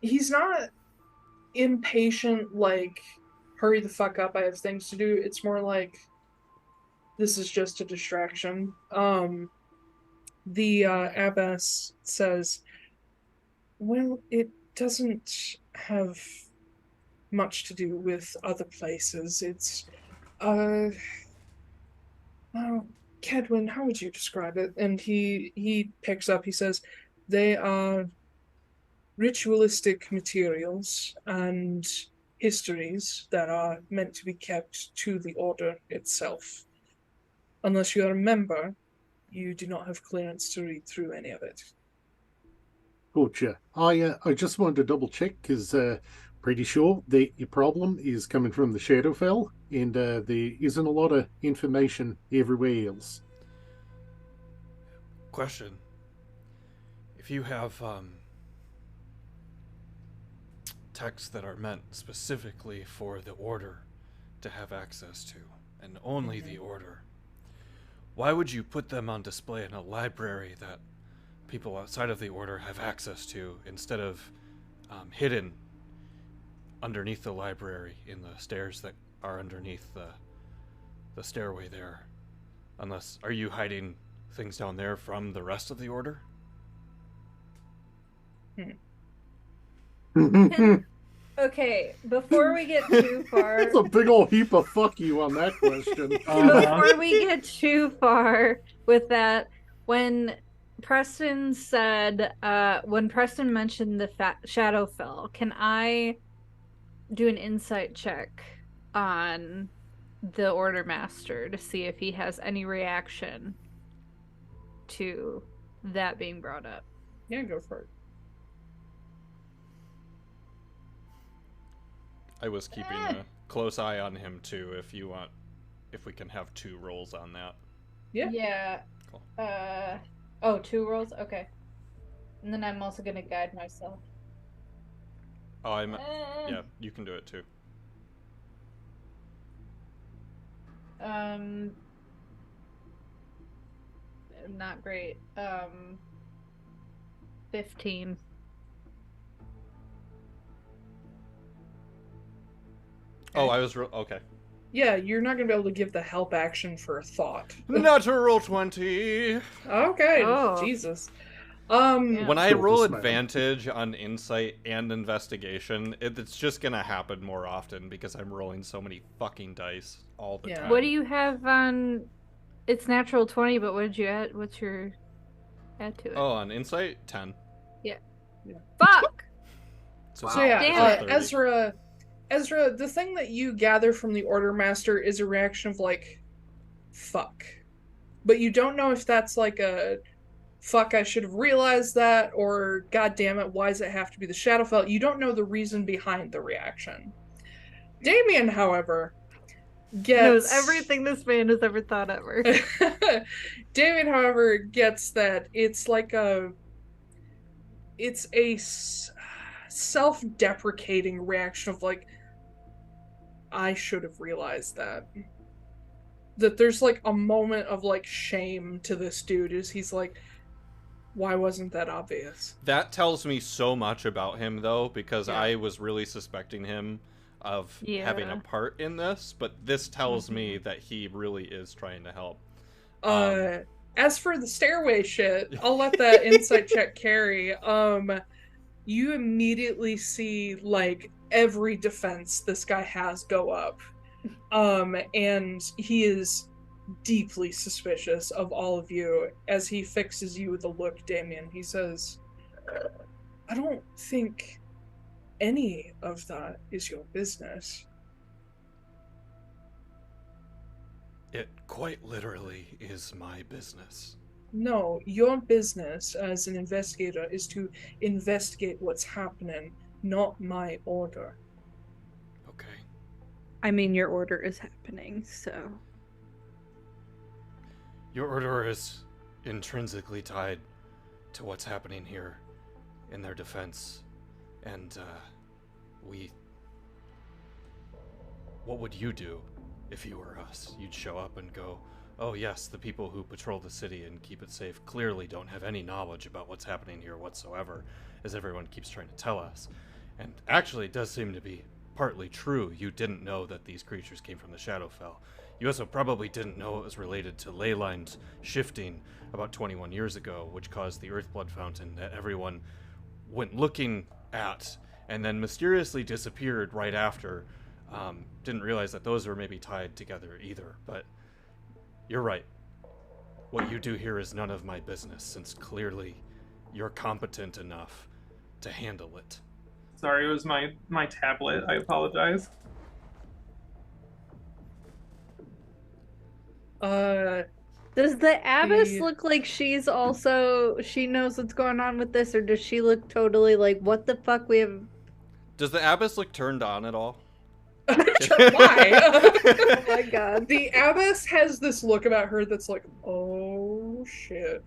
he's not impatient, like, hurry the fuck up, I have things to do. It's more like, this is just a distraction. The Abbess says, well, it doesn't have much to do with other places. It's, Kedwin, how would you describe it? And he picks up, he says, they are ritualistic materials and histories that are meant to be kept to the order itself. Unless you are a member, you do not have clearance to read through any of it. Gotcha. I just wanted to double check because pretty sure the problem is coming from the Shadowfell, and there isn't a lot of information everywhere else. Question. If you have texts that are meant specifically for the Order to have access to, and only the Order, why would you put them on display in a library that people outside of the Order have access to, instead of hidden underneath the library in the stairs that are underneath the stairway there? Unless, are you hiding things down there from the rest of the Order? Okay, before we get too far... That's a big old heap of fuck you on that question. Before we get too far with that, when Preston mentioned the Shadowfell, can I do an insight check on the Ordermaster to see if he has any reaction to that being brought up? Yeah, go for it. I was keeping a close eye on him too, if you want, if we can have 2 rolls on that. Yeah. Yeah. Cool. 2 rolls? Okay. And then I'm also gonna guide myself. Oh, yeah, you can do it too. Not great. 15. Oh, I was okay. Yeah, you're not gonna be able to give the help action for a thought. Natural 20. Okay. Oh. Jesus. When I Kill roll this man. advantage on insight and investigation, it's just gonna happen more often because I'm rolling so many fucking dice all the time. What do you have on? It's natural 20, but what did you add? What's your add to it? Oh, on insight 10. Fuck! So, So yeah, Damn it. Ezra, the thing that you gather from the Ordermaster is a reaction of like, fuck. But you don't know if that's like a, fuck, I should have realized that, or god damn it, why does it have to be the Shadowfell? You don't know the reason behind the reaction. Damian, however, Knows gets... everything this man has ever thought ever. Damian, however, gets that it's like it's a self-deprecating reaction of like, I should have realized that. That there's like a moment of like shame to this dude as he's like, why wasn't that obvious? That tells me so much about him, though, because Yeah. I was really suspecting him of having a part in this, but this tells me that he really is trying to help. As for the stairway shit, I'll let that insight check carry. You immediately see like every defense this guy has go up. And he is deeply suspicious of all of you as he fixes you with a look, Damian. He says, I don't think any of that is your business. It quite literally is my business. No, your business as an investigator is to investigate what's happening, not my order. Okay. I mean, your order is happening, so... Your order is intrinsically tied to what's happening here in their defense. And, what would you do if you were us? You'd show up and go, oh yes, the people who patrol the city and keep it safe clearly don't have any knowledge about what's happening here whatsoever, as everyone keeps trying to tell us. And actually, it does seem to be partly true. You didn't know that these creatures came from the Shadowfell. You also probably didn't know it was related to ley lines shifting about 21 years ago, which caused the Earthblood Fountain that everyone went looking at and then mysteriously disappeared right after. Didn't realize that those were maybe tied together either, but you're right. What you do here is none of my business, since clearly you're competent enough to handle it. Sorry, it was my tablet. I apologize. Does the Abbess look like she knows what's going on with this, or does she look totally like, what the fuck, we have... Does the Abbess look turned on at all? Why? Oh my god. The Abbess has this look about her that's like, oh shit.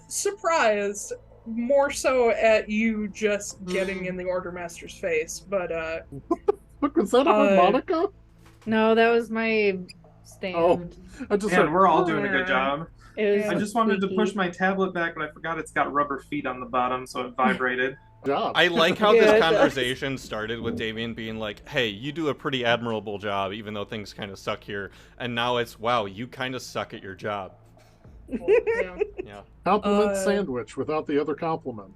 Surprised, more so at you just getting in the Ordermaster's face, but Look, was that a harmonica? No, that was my stand. Oh, I just Man, heard, we're all doing a good job. It was I just wanted to squeaky. push my tablet back, but I forgot it's got rubber feet on the bottom, so it vibrated. job. I like how Yeah, this it does. conversation started with Damian being like, hey, you do a pretty admirable job, even though things kind of suck here. And now it's, wow, you kind of suck at your job. yeah. Yeah. Compliment sandwich without the other compliment.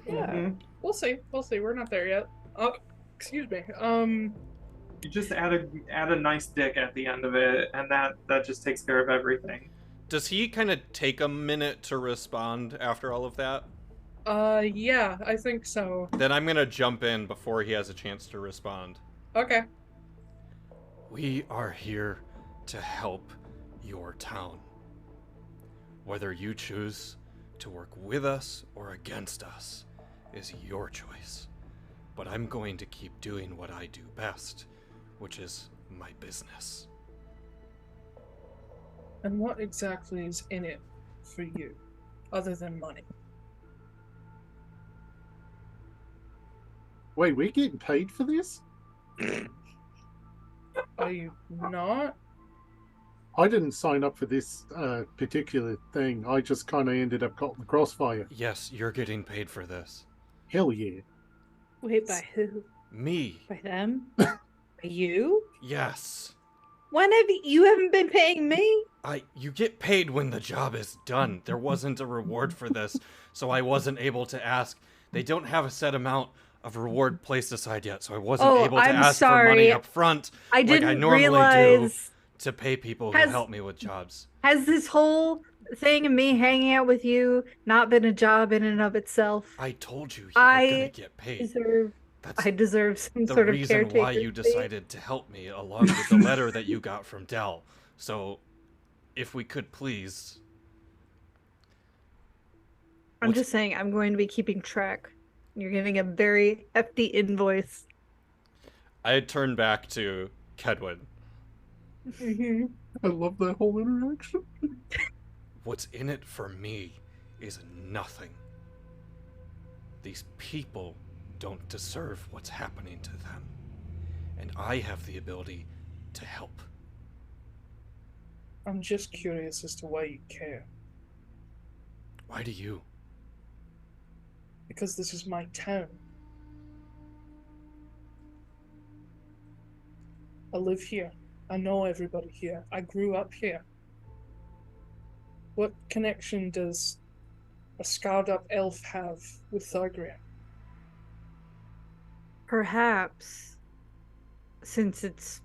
Yeah. Mhm. We'll see. We're not there yet. Oh, excuse me. You just add a nice dick at the end of it, and that just takes care of everything. Does he kind of take a minute to respond after all of that? Yeah, I think so. Then I'm going to jump in before he has a chance to respond. Okay. We are here to help your town. Whether you choose to work with us or against us is your choice. But I'm going to keep doing what I do best, which is my business. And what exactly is in it for you, other than money? Wait, we getting paid for this? Are you not? I didn't sign up for this particular thing. I just kind of ended up caught in the crossfire. Yes, you're getting paid for this. Hell yeah. Wait, by who? Me. By them? By you? Yes. When have you haven't been paying me? You get paid when the job is done. There wasn't a reward for this, so I wasn't able to ask. They don't have a set amount of reward placed aside yet, so I wasn't able to I'm ask for money sorry. up front I like didn't I normally realize. do to pay people who Has- help me with jobs. Has this whole thing of me hanging out with you not been a job in and of itself? I told you you were I gonna get paid. I That's deserve some the sort of reason caretaker. why you decided to help me, along with the letter that you got from Dell. So, if we could please... I'm What's- just saying, I'm going to be keeping track. You're getting a very hefty invoice. I had turned back to Kedwin. Mm-hmm. I love that whole interaction. What's in it for me is nothing. These people don't deserve what's happening to them. And I have the ability to help. I'm just curious as to why you care. Why do you? Because this is my town. I live here. I know everybody here. I grew up here. What connection does a scarred up elf have with Thygria? Perhaps, since it's,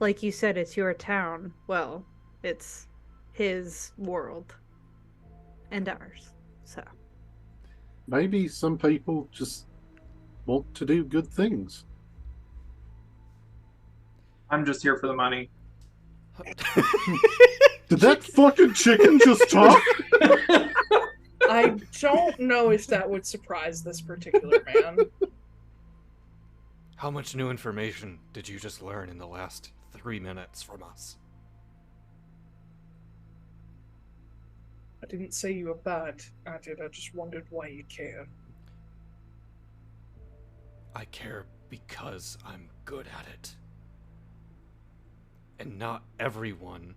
like you said, it's your town, well, it's his world. And ours, so. Maybe some people just want to do good things. I'm just here for the money. Did that fucking chicken just talk? I don't know if that would surprise this particular man. How much new information did you just learn in the last 3 minutes from us? I didn't say you were bad, I did. I just wondered why you care. I care because I'm good at it. And not everyone,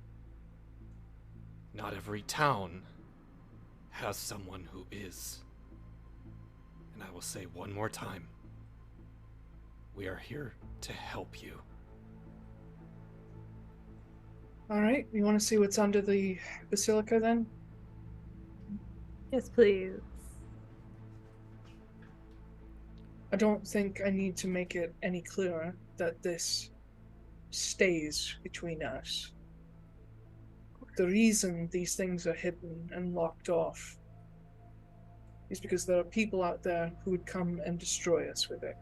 not every town, has someone who is. And I will say one more time, we are here to help you. Alright, you want to see what's under the basilica then? Yes, please. I don't think I need to make it any clearer that this stays between us. The reason these things are hidden and locked off is because there are people out there who would come and destroy us with it,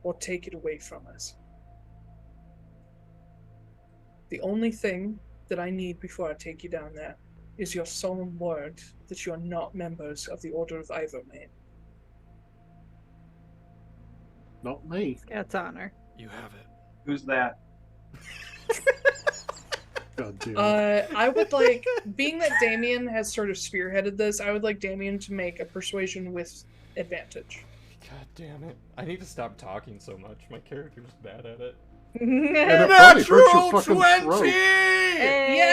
or take it away from us. The only thing that I need before I take you down there is your solemn word that you are not members of the Order of Ivermain. Not me. Scout's honor. You have it. Who's that? God damn it. I would like, being that Damian has sort of spearheaded this, I would like Damian to make a persuasion with advantage. God damn it. I need to stop talking so much. My character's bad at it. And it probably hurts your fucking throat. Yay!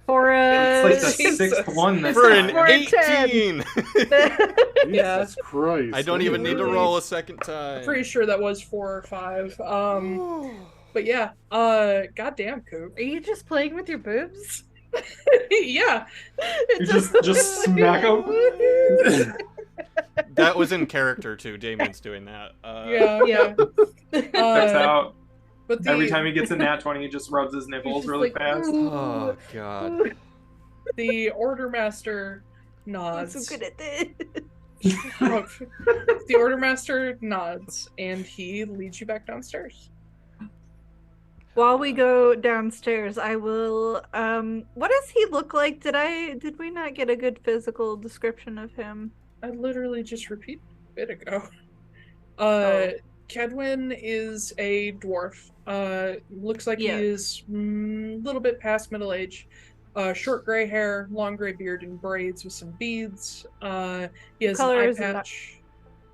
For It's like the Jesus. sixth one this For an time. For a 10. 18! Yeah. Jesus Christ. I don't even need to roll a second time. I'm pretty sure that was 4 or 5. But yeah, goddamn, Koop. Are you just playing with your boobs? Yeah. You just smack him. That was in character too. Damian's doing that. Yeah. Checks out. But Every time he gets a nat 20, he just rubs his nipples really fast. Oh god. the Ordermaster I'm nods. so good at this. The Ordermaster nods, and he leads you back downstairs. While we go downstairs, I will. What does he look like? Did we not get a good physical description of him? I literally just repeated a bit ago. Kedwin is a dwarf. Looks like he is a little bit past middle age. Short gray hair, long gray beard, and braids with some beads. He has color an eye is it? patch.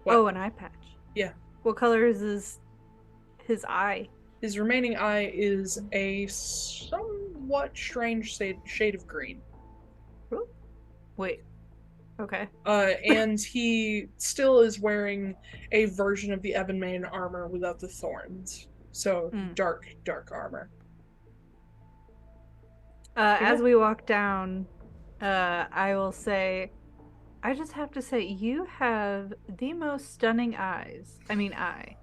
Oh, an eye patch. Yeah. What color is his eye? His remaining eye is a somewhat strange shade of green. Ooh. Wait. Okay. And he still is wearing a version of the Ebonmain armor without the thorns. So dark armor. As we walk down, I will say, I just have to say, you have the most stunning eyes. Eye.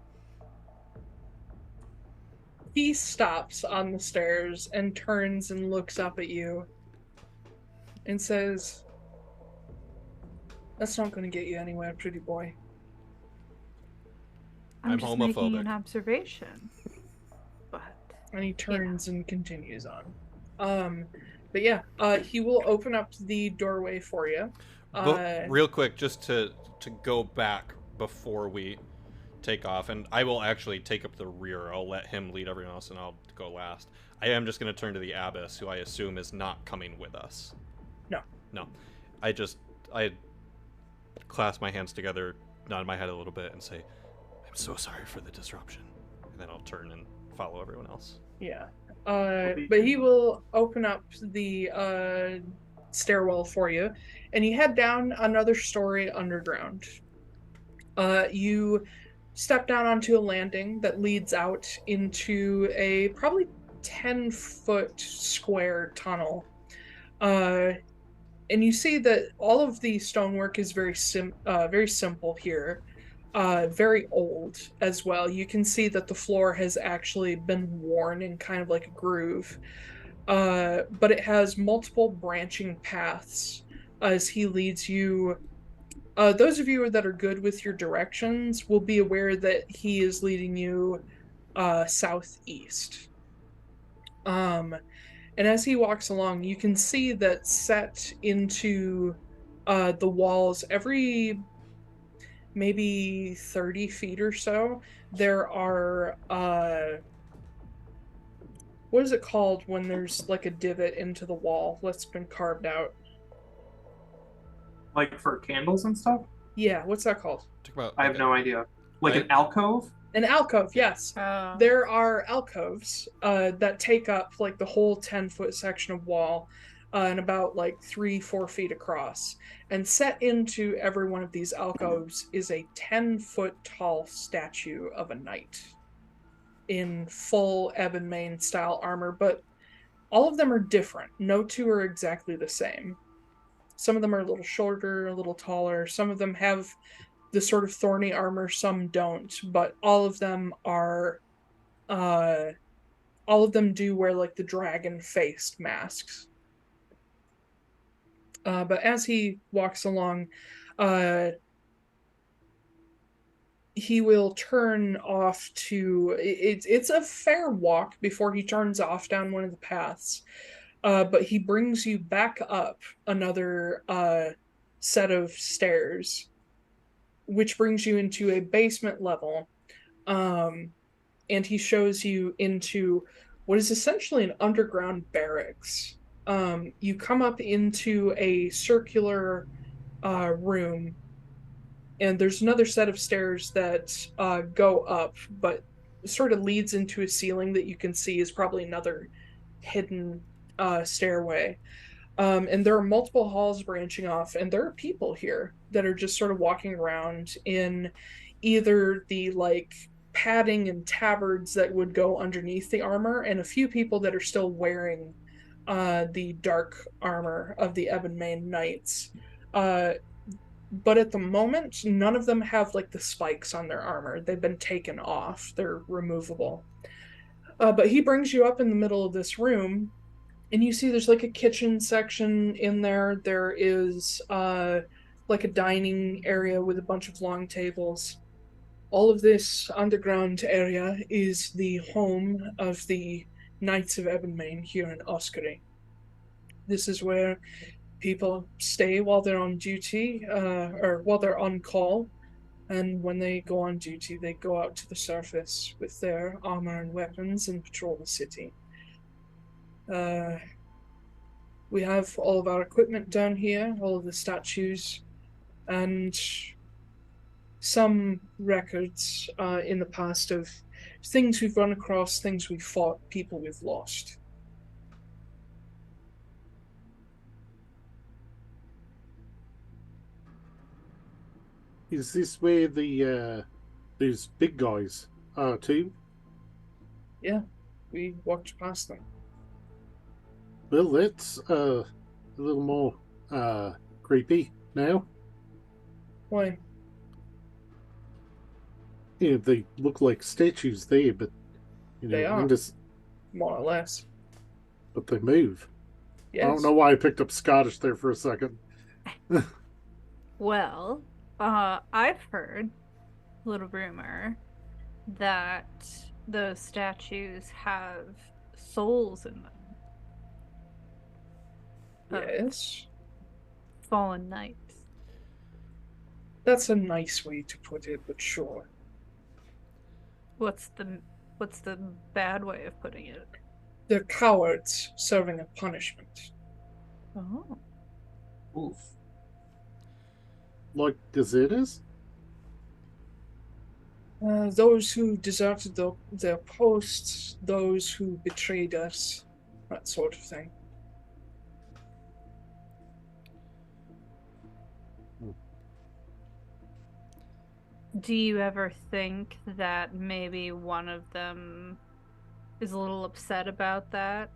He stops on the stairs and turns and looks up at you and says, "That's not going to get you anywhere, pretty boy." I'm just making homophobic. an observation. But And he turns and continues on. But yeah, he will open up the doorway for you. But real quick, just to go back before we take off, and I will actually take up the rear. I'll let him lead everyone else, and I'll go last. I am just going to turn to the Abbess, who I assume is not coming with us. No. I clasp my hands together, nod my head a little bit, and say, "I'm so sorry for the disruption." And then I'll turn and follow everyone else. Yeah. But he will open up the stairwell for you, and you head down another story underground. You step down onto a landing that leads out into a probably 10-foot square tunnel. And you see that all of the stonework is very simple here. Very old as well. You can see that the floor has actually been worn in kind of like a groove. But it has multiple branching paths as he leads you. Those of you that are good with your directions will be aware that he is leading you southeast. And as he walks along, you can see that set into the walls every maybe 30 feet or so, there are what is it called when there's like a divot into the wall that's been carved out? Like for candles and stuff? Yeah, what's that called? I have no idea. Like an alcove? An alcove, yes. There are alcoves that take up like the whole 10-foot section of wall and about like 3-4 feet across. And set into every one of these alcoves is a 10-foot tall statue of a knight in full Ebonmain style armor, but all of them are different. No two are exactly the same. Some of them are a little shorter, a little taller. Some of them have the sort of thorny armor, some don't, but all of them are all of them do wear like the dragon faced masks. But as he walks along, he will turn off to it's a fair walk before he turns off down one of the paths. But he brings you back up another set of stairs, which brings you into a basement level. And he shows you into what is essentially an underground barracks. You come up into a circular room, and there's another set of stairs that go up, but sort of leads into a ceiling that you can see is probably another hidden stairway. And there are multiple halls branching off, and there are people here that are just sort of walking around in either the like padding and tabards that would go underneath the armor, and a few people that are still wearing the dark armor of the Ebonmain Knights. But at the moment, none of them have like the spikes on their armor. They've been taken off. They're removable. But he brings you up in the middle of this room, and you see there's like a kitchen section in there. There is like a dining area with a bunch of long tables. All of this underground area is the home of the Knights of Ebonmain here in Oskory. This is where people stay while they're on duty, or while they're on call, and when they go on duty, they go out to the surface with their armor and weapons and patrol the city. We have all of our equipment down here, all of the statues, and some records in the past of things we've run across, things we've fought, people we've lost. Is this where the these big guys are too? Yeah, we walked past them. Well, that's a little more creepy now. Why? Yeah, they look like statues there, but you know, They are. just, More or less. but they move. Yes. I don't know why I picked up Scottish there for a second. Well, I've heard a little rumor that those statues have souls in them. Yes. Fallen knights. That's a nice way to put it, but sure. What's the bad way of putting it? They're cowards serving a punishment. Oh. Oof. Like deserters? Those who deserted their posts, those who betrayed us, that sort of thing. Do you ever think that maybe one of them is a little upset about that?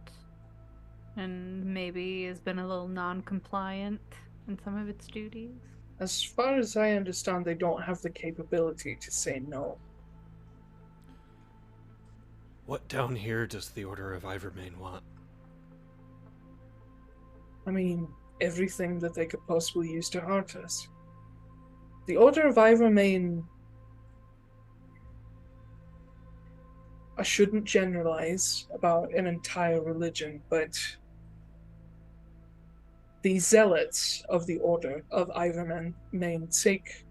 And maybe has been a little non-compliant in some of its duties? As far as I understand, they don't have the capability to say no. What down here does the Order of Ivermain want? I mean, everything that they could possibly use to hurt us. The Order of Ivermain... I shouldn't generalize about an entire religion, but the zealots of the Order of Ivermain seek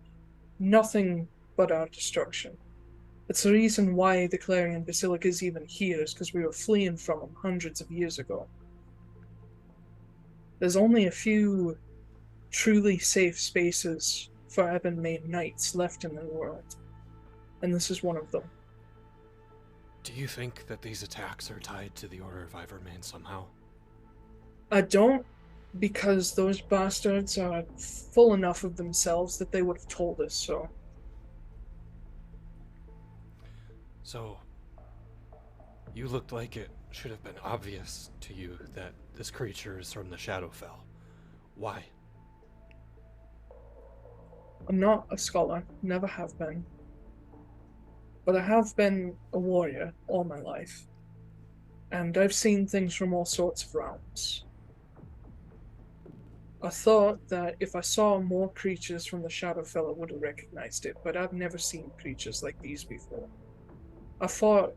nothing but our destruction. It's the reason why the Clarion Basilica is even here, is because we were fleeing from them hundreds of years ago. There's only a few truly safe spaces for Ebonmain Knights left in the world, and this is one of them. Do you think that these attacks are tied to the Order of Ivermain somehow? I don't, because those bastards are full enough of themselves that they would have told us so. So, you looked like it should have been obvious to you that this creature is from the Shadowfell. Why? I'm not a scholar, never have been. But I have been a warrior all my life. And I've seen things from all sorts of realms. I thought that if I saw more creatures from the Shadowfell, I would have recognized it, but I've never seen creatures like these before. I fought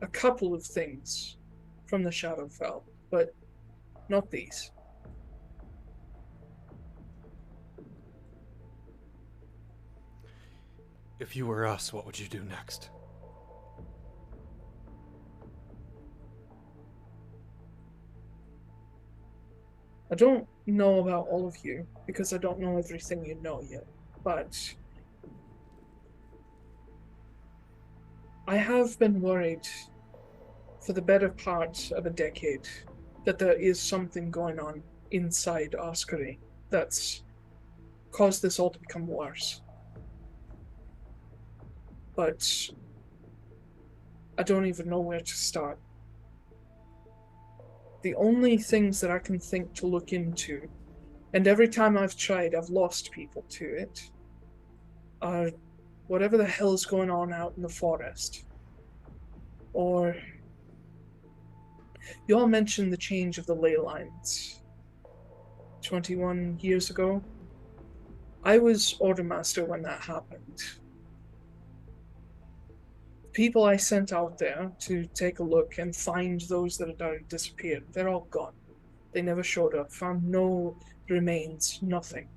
a couple of things from the Shadowfell, but not these. If you were us, what would you do next? I don't know about all of you, because I don't know everything you know yet, but I have been worried for the better part of a decade that there is something going on inside Oskory that's caused this all to become worse. But I don't even know where to start. The only things that I can think to look into, and every time I've tried, I've lost people to it, are whatever the hell's going on out in the forest. Or you all mentioned the change of the ley lines 21 years ago. I was Ordermaster when that happened. People I sent out there to take a look and find those that had disappeared, they're all gone. They never showed up, found no remains, nothing.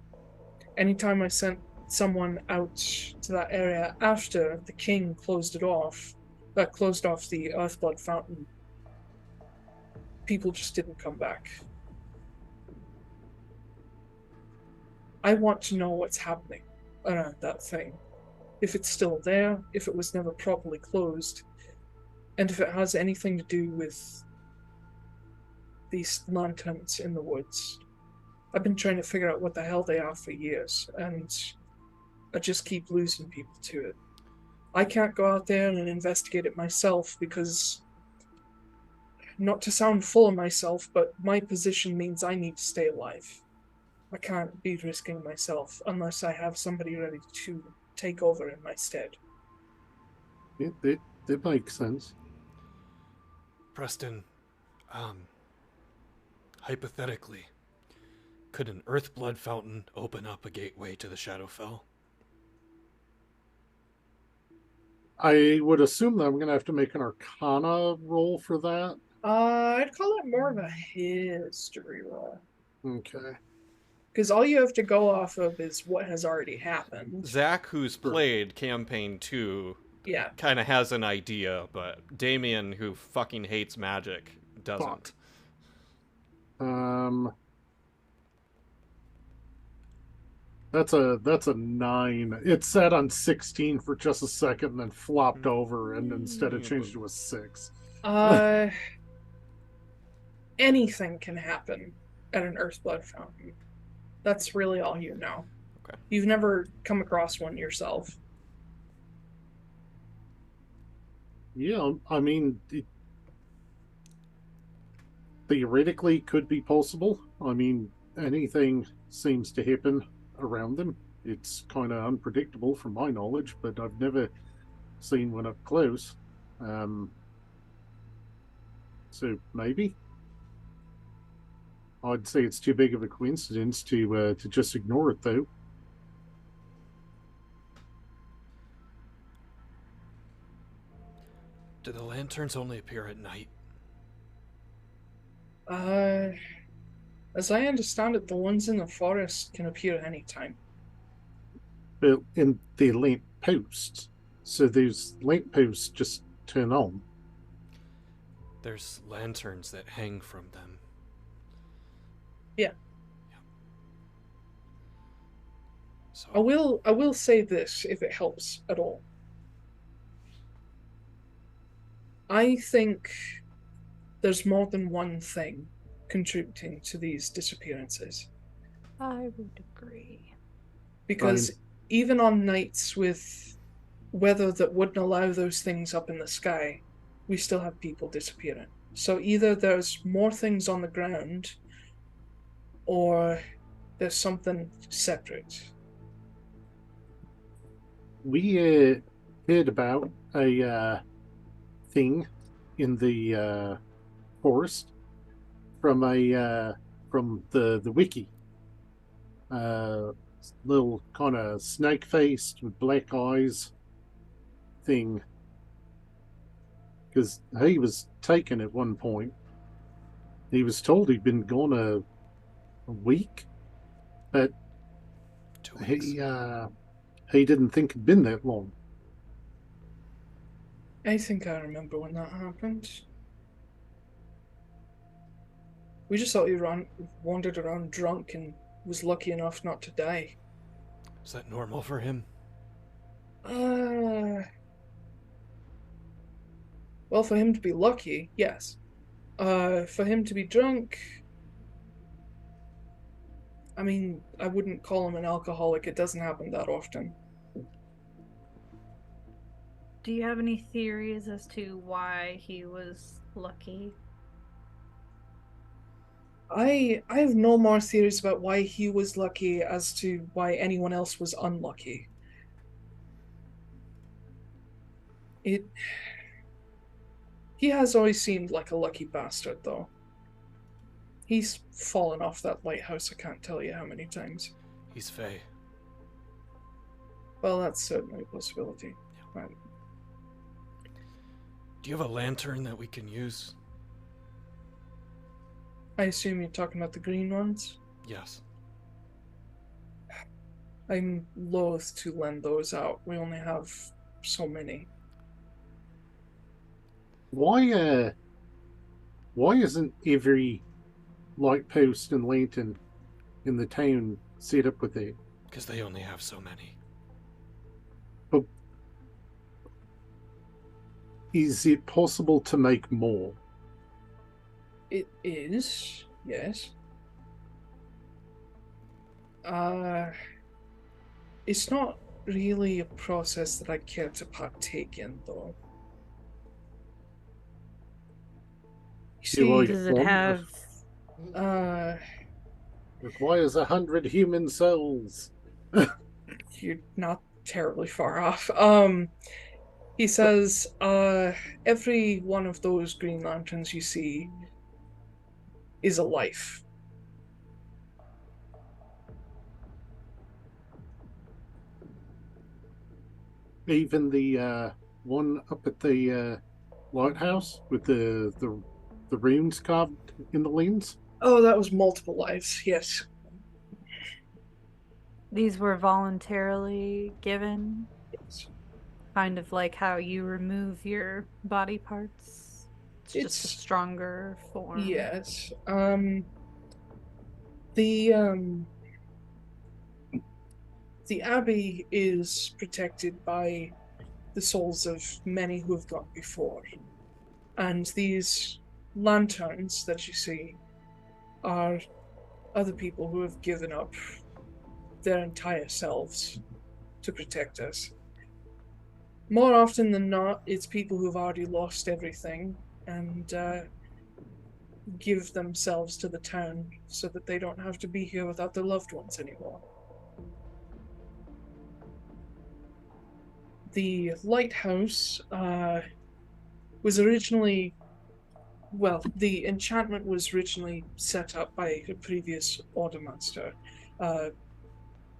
Anytime I sent someone out to that area after the king closed off the Earthblood Fountain, people just didn't come back. I want to know what's happening around that thing. If it's still there, if it was never properly closed, and if it has anything to do with these lanterns in the woods. I've been trying to figure out what the hell they are for years, and I just keep losing people to it. I can't go out there and investigate it myself because, not to sound full of myself, but my position means I need to stay alive. I can't be risking myself unless I have somebody ready to take over in my stead. It makes sense. Preston, hypothetically, could an Earthblood fountain open up a gateway to the Shadowfell? I would assume that I'm going to have to make an Arcana roll for that. I'd call it more of a history roll. Okay. Because all you have to go off of is what has already happened. Zack, who's played Campaign 2, yeah, kind of has an idea, but Damian, who fucking hates magic, doesn't. That's a 9. It sat on 16 for just a second and then flopped over, and instead it changed to a 6. Anything can happen at an Earthblood fountain. That's really all you know. Okay. You've never come across one yourself. Yeah, I mean, it theoretically could be possible. I mean, anything seems to happen around them. It's kind of unpredictable from my knowledge, but I've never seen one up close. So maybe. I'd say it's too big of a coincidence to just ignore it, though. Do the lanterns only appear at night? As I understand it, the ones in the forest can appear any time. But in the lamp posts, so those lamp posts just turn on. There's lanterns that hang from them. Yeah. So I will say this, if it helps at all. I think there's more than one thing contributing to these disappearances. I would agree. Because even on nights with weather that wouldn't allow those things up in the sky, we still have people disappearing. So either there's more things on the ground, or there's something separate. We heard about a thing in the forest from the wiki little kind of snake-faced with black eyes thing. Because he was taken at one point. He was told he'd been gone a week, but 2 weeks. he didn't think it'd been that long. I think I remember when that happened. We just thought he wandered around drunk and was lucky enough not to die. Is that normal for him? Well, for him to be lucky, yes. For him to be drunk, I mean, I wouldn't call him an alcoholic. It doesn't happen that often. Do you have any theories as to why he was lucky? I have no more theories about why he was lucky as to why anyone else was unlucky. He has always seemed like a lucky bastard, though. He's fallen off that lighthouse I can't tell you how many times. He's Fae. Well, that's certainly a possibility. Yeah. Right. Do you have a lantern that we can use? I assume you're talking about the green ones? Yes. I'm loath to lend those out. We only have so many. Why isn't every light post and lantern in the town set up with it? Because they only have so many. But is it possible to make more? It is, yes. It's not really a process that I care to partake in, though. You see, Does it have... requires 100 human souls. You're not terribly far off. He says, every one of those green lanterns you see is a life. Even the one up at the lighthouse with the runes carved in the lens? Oh, that was multiple lives, yes. These were voluntarily given? Yes. Kind of like how you remove your body parts. It's just a stronger form. Yes. The Abbey is protected by the souls of many who have gone before. And these lanterns that you see are other people who have given up their entire selves to protect us. More often than not, it's people who've already lost everything and give themselves to the town so that they don't have to be here without their loved ones anymore. The lighthouse was originally... Well, the enchantment was originally set up by a previous Ordermaster,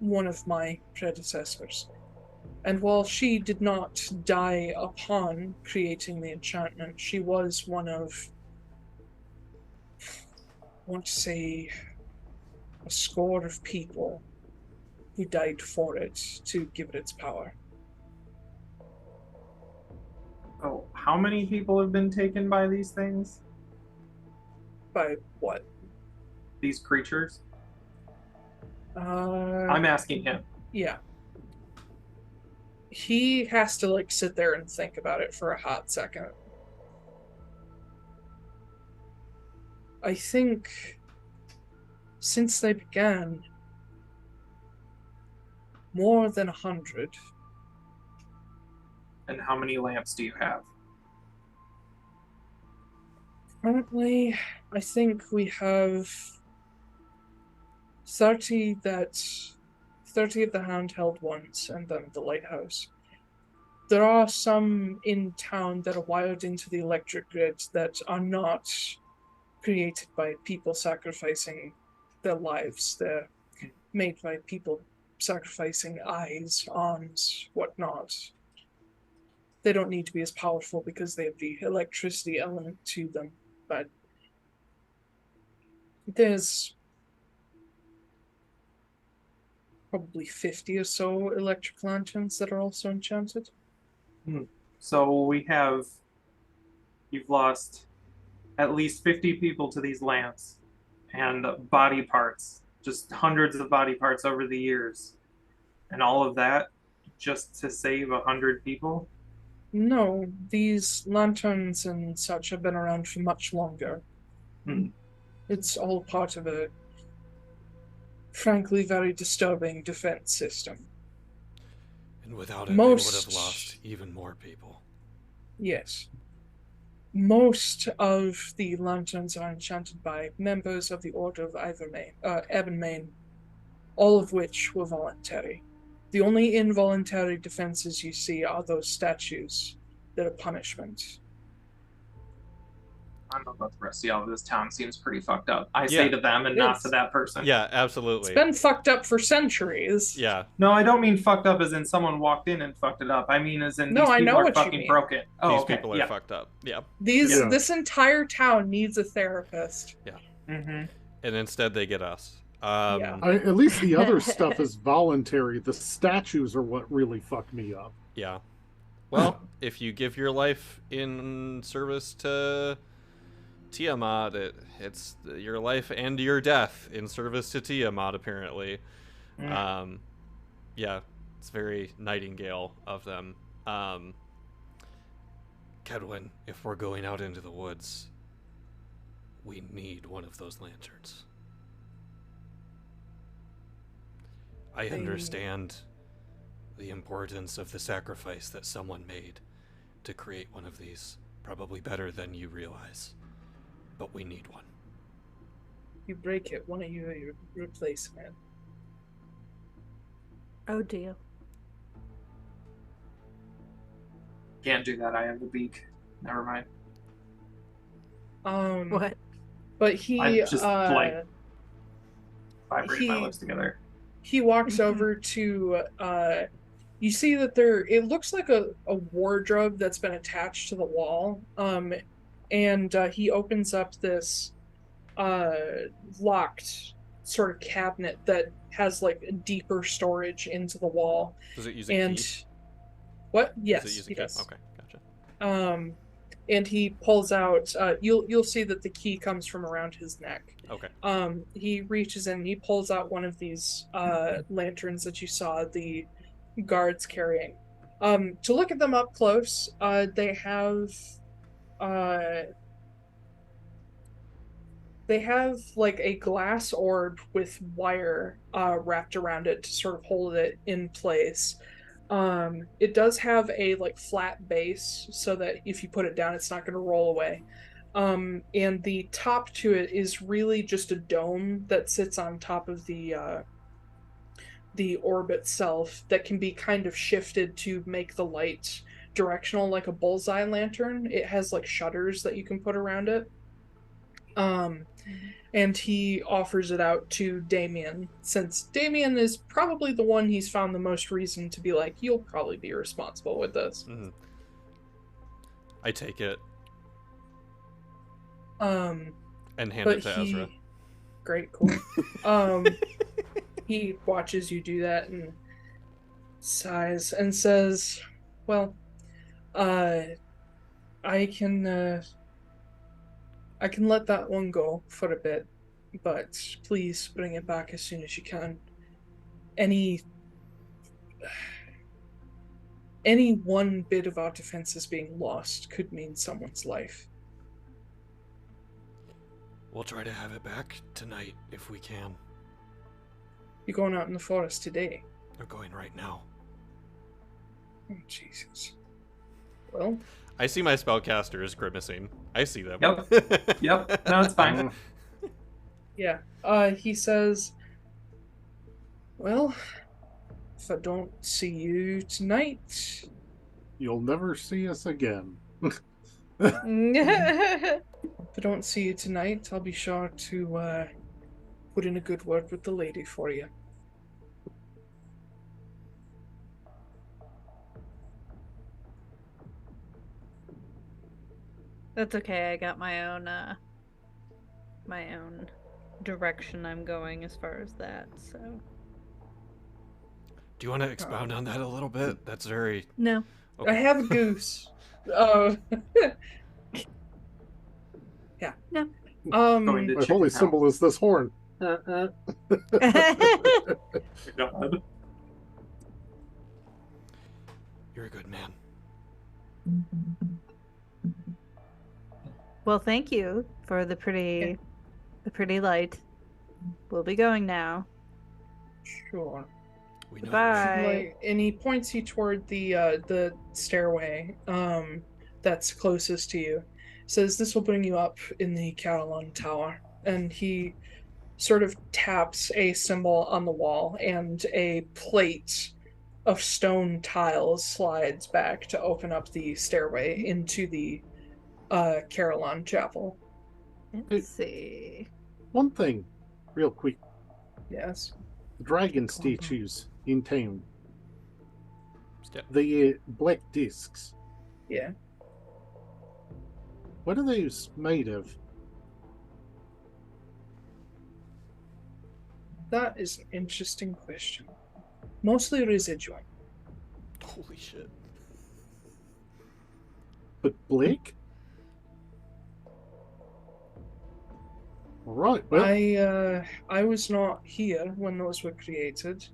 one of my predecessors. And while she did not die upon creating the enchantment, she was one of, I want to say, a score of people who died for it to give it its power. Oh, how many people have been taken by these things? By what? These creatures? I'm asking him. Yeah. He has to, like, sit there and think about it for a hot second. I think since they began, more than 100. And how many lamps do you have? Currently, I think we have 30 of the handheld ones, and then the lighthouse. There are some in town that are wired into the electric grid that are not created by people sacrificing their lives. They're made by people sacrificing eyes, arms, whatnot. They don't need to be as powerful because they have the electricity element to them, but there's probably 50 or so electric lanterns that are also enchanted. So you've lost at least 50 people to these lamps and body parts, just hundreds of body parts over the years. And all of that just to save 100 people? No, these lanterns and such have been around for much longer. It's all part of a, frankly, very disturbing defense system. And without it, they would have lost even more people. Yes. Most of the lanterns are enchanted by members of the Order of Abbey, all of which were voluntary. The only involuntary defenses you see are those statues that are punishment. I don't know about the rest of y'all. This town seems pretty fucked up. I say to them and not to that person. Yeah, absolutely. It's been fucked up for centuries. Yeah. No, I don't mean fucked up as in someone walked in and fucked it up. I mean as in these people are fucking broken. Oh, these okay. people are fucked up. Yeah. This entire town needs a therapist. Yeah. Mm-hmm. And instead they get us. At least the other stuff is voluntary. The statues are what really fuck me up. Yeah. Well, if you give your life in service to Tiamat, it's your life and your death in service to Tiamat, apparently. Yeah, it's very Nightingale of them. Kedwin, if we're going out into the woods, we need one of those lanterns. I understand the importance of the sacrifice that someone made to create one of these, probably better than you realize. But we need one. You break it, one of you replacement. Oh dear. Can't do that. I have the beak. Never mind. What? But he I just vibrate my lips together. He walks over to you see that it looks like a wardrobe that's been attached to the wall. And he opens up this locked sort of cabinet that has like a deeper storage into the wall. Does it use a key? What? Yes, Does it use a he key? does. Okay, gotcha. And he pulls out. You'll see that the key comes from around his neck. Okay. He reaches in. He pulls out one of these lanterns that you saw the guards carrying. To look at them up close, they have like a glass orb with wire wrapped around it to sort of hold it in place. It does have a like flat base so that if you put it down, it's not going to roll away. And the top to it is really just a dome that sits on top of the orb itself that can be kind of shifted to make the light directional, like a bullseye lantern. It has like shutters that you can put around it. And he offers it out to Damian, since Damian is probably the one he's found the most reason to be like, you'll probably be responsible with this. Mm-hmm. I take it. And hand it to Ezra. Great, cool. He watches you do that and sighs and says, well, I can let that one go for a bit, but please bring it back as soon as you can. Any one bit of our defenses being lost could mean someone's life. We'll try to have it back tonight if we can. You're going out in the forest today? We're going right now. Oh, Jesus. Well... I see my spellcasters grimacing. I see them. Yep. Yep. No, it's fine. Yeah. He says, well, if I don't see you tonight... You'll never see us again. If I don't see you tonight, I'll be sure to put in a good word with the lady for you. That's okay. I got my own direction I'm going as far as that. So. Do you want to expound on that a little bit? That's very... No. Okay. I have a goose. Yeah. No. Going to My chicken holy house. symbol is this horn. God. You're a good man. Well, thank you for the pretty light. We'll be going now. Sure. We know Bye. And he points you toward the stairway that's closest to you. Says this will bring you up in the Carillon Tower, and he sort of taps a symbol on the wall, and a plate of stone tiles slides back to open up the stairway into the Carillon Chapel. Let's see. One thing, real quick. Yes. The dragon statues in town. Step. The black discs. Yeah. What are those made of? That is an interesting question. Mostly residual. Holy shit. But black? All right. Well, I was not here when those were created.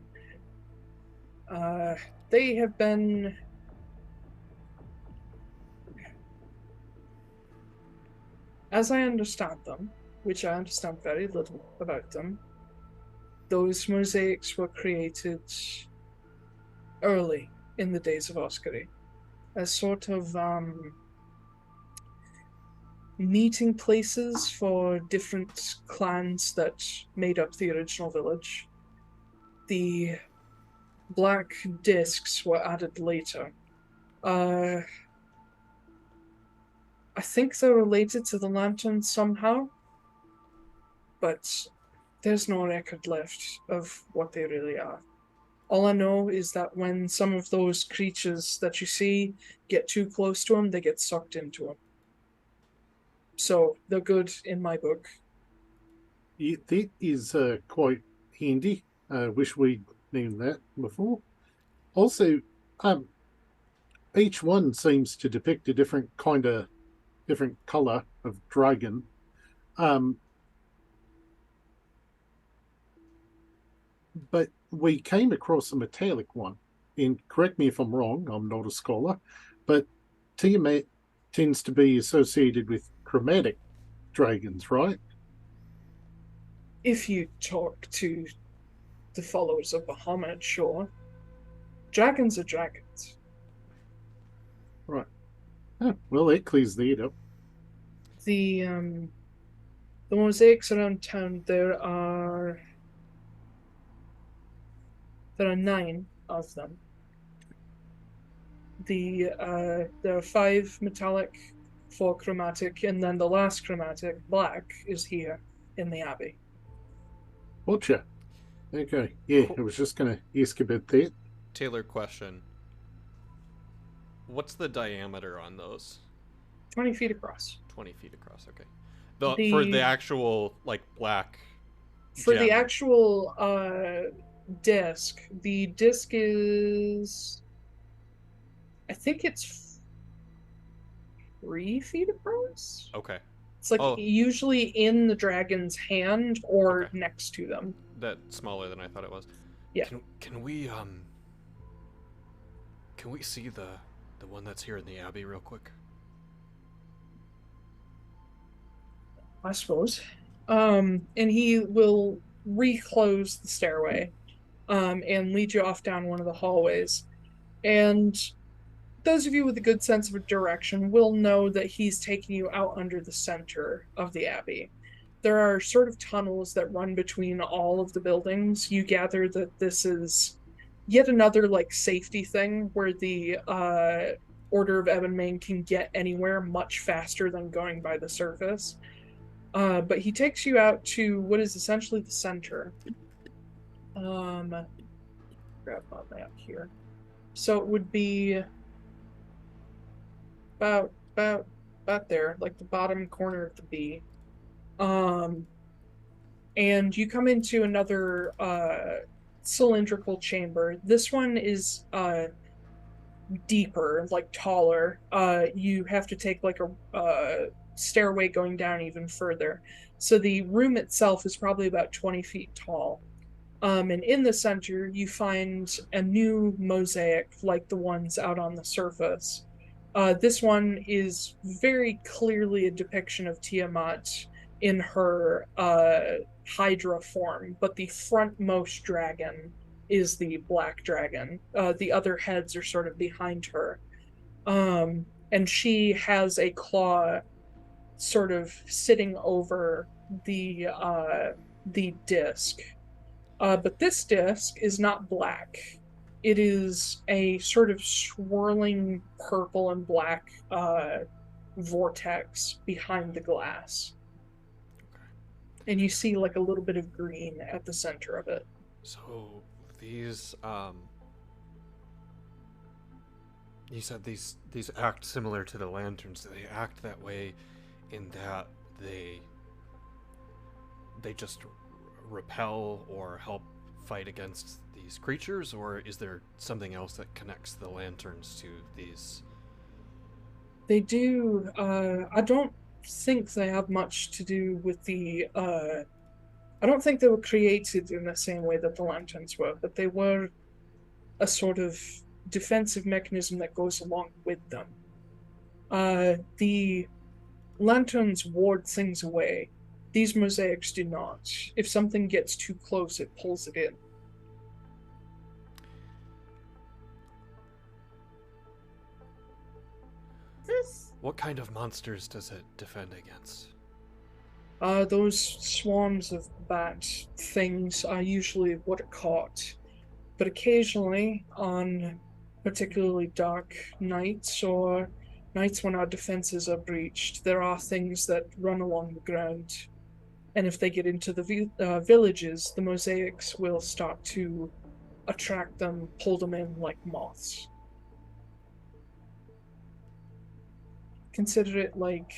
They have been as I understand them, which I understand very little about them, those mosaics were created early in the days of Oskory as sort of meeting places for different clans that made up the original village. The black discs were added later. I think they're related to the lanterns somehow, but there's no record left of what they really are. All I know is that when some of those creatures that you see get too close to them, they get sucked into them. So they're good in my book. that is quite handy. I wish we'd known that before. Also, each one seems to depict a different color of dragon. But we came across a metallic one, and correct me if I'm wrong, I'm not a scholar, but Tiamat tends to be associated with chromatic dragons, right? If you talk to the followers of Bahamut, sure. Dragons are dragons. Right. Oh, well, that clears that up. The mosaics around town, there are 9 of them. There are 5 metallic, 4 chromatic, and then the last chromatic, black, is here in the Abbey. Gotcha. Okay. Yeah, I was just going to ask about that. Taiylor, question. What's the diameter on those? 20 feet across. 20 feet across, okay. For the actual, like, black For gem. the actual disc, the disc is... I think it's 3 feet across? Okay. It's like usually in the dragon's hand or next to them. That's smaller than I thought it was. Yeah. Can we see the one that's here in the Abbey real quick? I suppose. And he will reclose the stairway and lead you off down one of the hallways. And those of you with a good sense of direction will know that he's taking you out under the center of the Abbey. There are sort of tunnels that run between all of the buildings. You gather that this is yet another like safety thing where the Order of Ebon Main can get anywhere much faster than going by the surface. But he takes you out to what is essentially the center. Grab my map here. So it would be about About there, like the bottom corner of the B. And you come into another cylindrical chamber. This one is deeper, like taller. You have to take like a stairway going down even further. So the room itself is probably about 20 feet tall. And in the center, you find a new mosaic like the ones out on the surface. This one is very clearly a depiction of Tiamat in her Hydra form, but the frontmost dragon is the black dragon. The other heads are sort of behind her. And she has a claw sort of sitting over the disc. But this disc is not black. It is a sort of swirling purple and black vortex behind the glass. And you see like a little bit of green at the center of it. So these, you said these act similar to the lanterns. Do they act that way in that they just repel or help fight against these creatures, or is there something else that connects the lanterns to these? They do. I don't think they have much to do with the. I don't think they were created in the same way that the lanterns were, but they were a sort of defensive mechanism that goes along with them. The lanterns ward things away. These mosaics do not. If something gets too close, it pulls it in. What kind of monsters does it defend against? Those swarms of bat things are usually what are caught. But occasionally, on particularly dark nights or nights when our defenses are breached, there are things that run along the ground. And if they get into the villages, the mosaics will start to attract them, pull them in like moths. Consider it like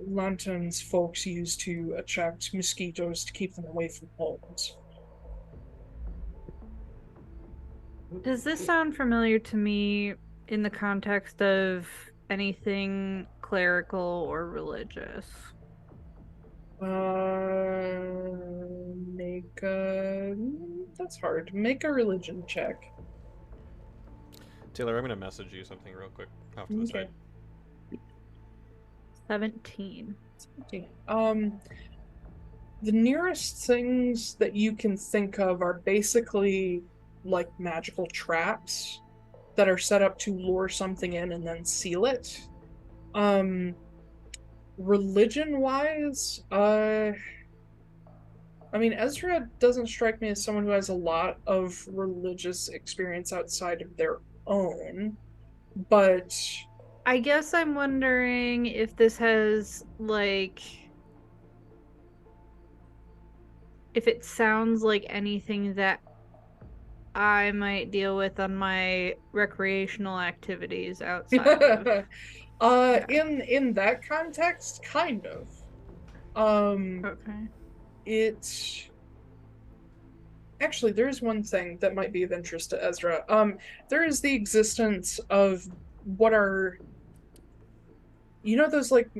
lanterns folks use to attract mosquitoes to keep them away from homes. Does this sound familiar to me in the context of anything clerical or religious? That's hard. Make a religion check. Taiylor, I'm gonna message you something real quick off to the side. 17. The nearest things that you can think of are basically like magical traps that are set up to lure something in and then seal it. Religion-wise, I mean, Ezra doesn't strike me as someone who has a lot of religious experience outside of their own, but I guess I'm wondering if this has, like, if it sounds like anything that I might deal with on my recreational activities outside of... in that context, kind of. Okay. It's actually, there's one thing that might be of interest to Ezra. There is the existence of what are, you know, those like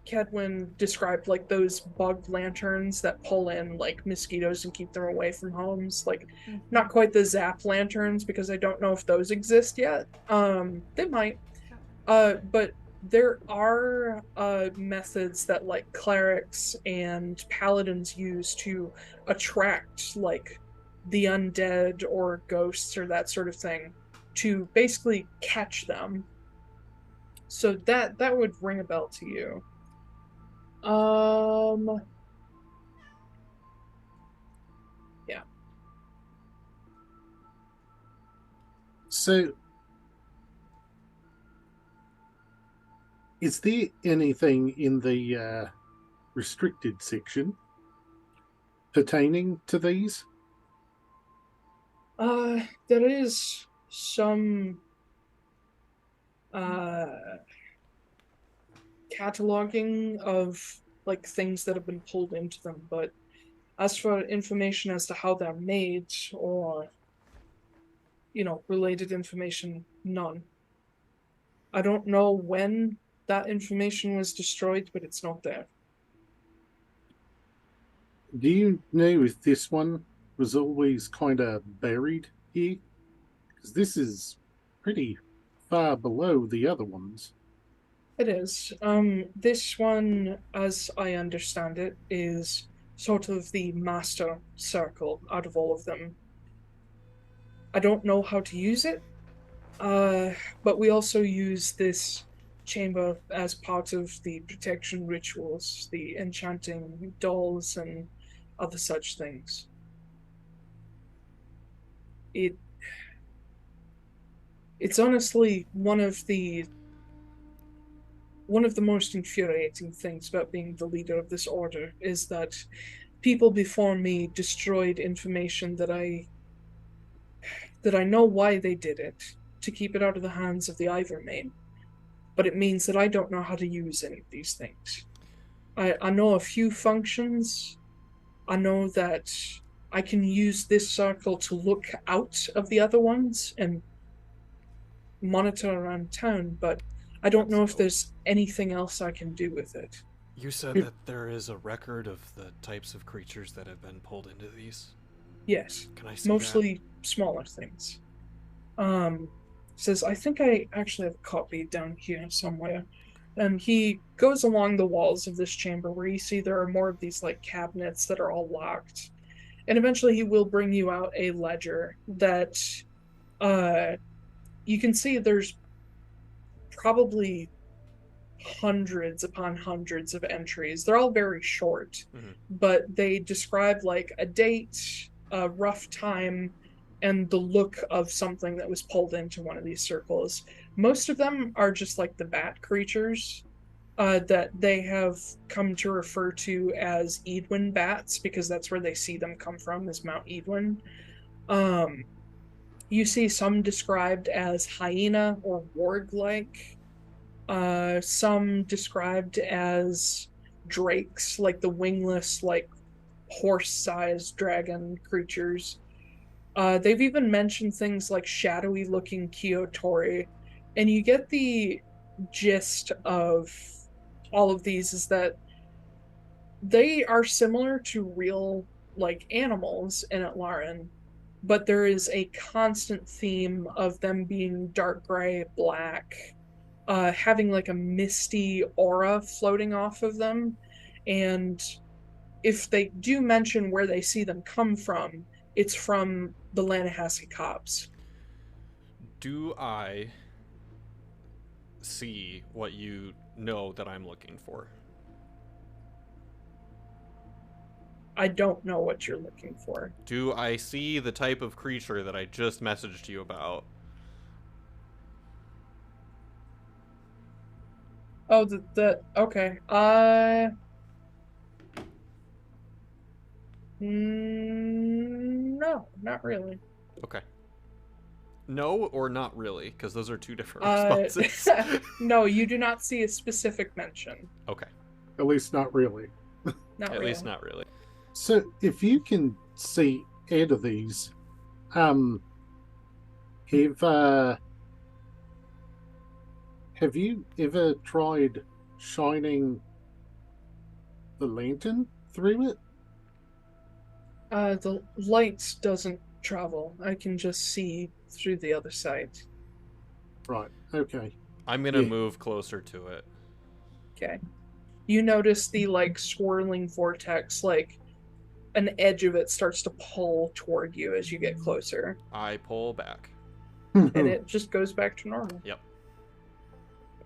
Kedwin described, like those bug lanterns that pull in like mosquitoes and keep them away from homes. Like, not quite the zap lanterns, because I don't know if those exist yet. They might. But there are methods that like clerics and paladins use to attract like the undead or ghosts or that sort of thing, to basically catch them. So that would ring a bell to you. Yeah. So, is there anything in the restricted section pertaining to these? There is some cataloging of like things that have been pulled into them, but as for information as to how they're made or related information, none. I don't know when that information was destroyed, but it's not there. Do you know if this one was always kind of buried here? Because this is pretty far below the other ones. It is. This one, as I understand it, is sort of the master circle out of all of them. I don't know how to use it, but we also use this chamber as part of the protection rituals, the enchanting dolls and other such things. It's honestly one of the most infuriating things about being the leader of this order is that people before me destroyed information that I know why they did it, to keep it out of the hands of the Ivermain. But it means that I don't know how to use any of these things. I know a few functions. I know that I can use this circle to look out of the other ones and monitor around town, but I don't know if there's anything else I can do with it. You said that there is a record of the types of creatures that have been pulled into these? Yes. Can I see mostly that? Smaller things. Says, I think I actually have a copy down here somewhere. And he goes along the walls of this chamber where you see there are more of these like cabinets that are all locked. And eventually he will bring you out a ledger that you can see there's probably hundreds upon hundreds of entries. They're all very short, but they describe like a date, a rough time, and the look of something that was pulled into one of these circles. Most of them are just like the bat creatures that they have come to refer to as Edwin bats, because that's where they see them come from, is Mount Edwin. You see some described as hyena or warg-like. Some described as drakes, like the wingless, like horse-sized dragon creatures. They've even mentioned things like shadowy-looking Kyotori, and you get the gist of all of these is that they are similar to real, like, animals in Atlaran, but there is a constant theme of them being dark gray, black, having like a misty aura floating off of them, and if they do mention where they see them come from, it's from the Lanahassi cops. Do I see what you know that I'm looking for? I don't know what you're looking for. Do I see the type of creature that I just messaged you about? Oh, okay. No, not really. Okay. No or not really, because those are two different responses. No, you do not see a specific mention. Okay. At least not really. Not At really. least not really. So if you can see any of these, have you ever tried shining the lantern through it? The light doesn't travel. I can just see through the other side. Right, okay. I'm gonna move closer to it. Okay. You notice the, like, swirling vortex, like, an edge of it starts to pull toward you as you get closer. I pull back. And it just goes back to normal. Yep.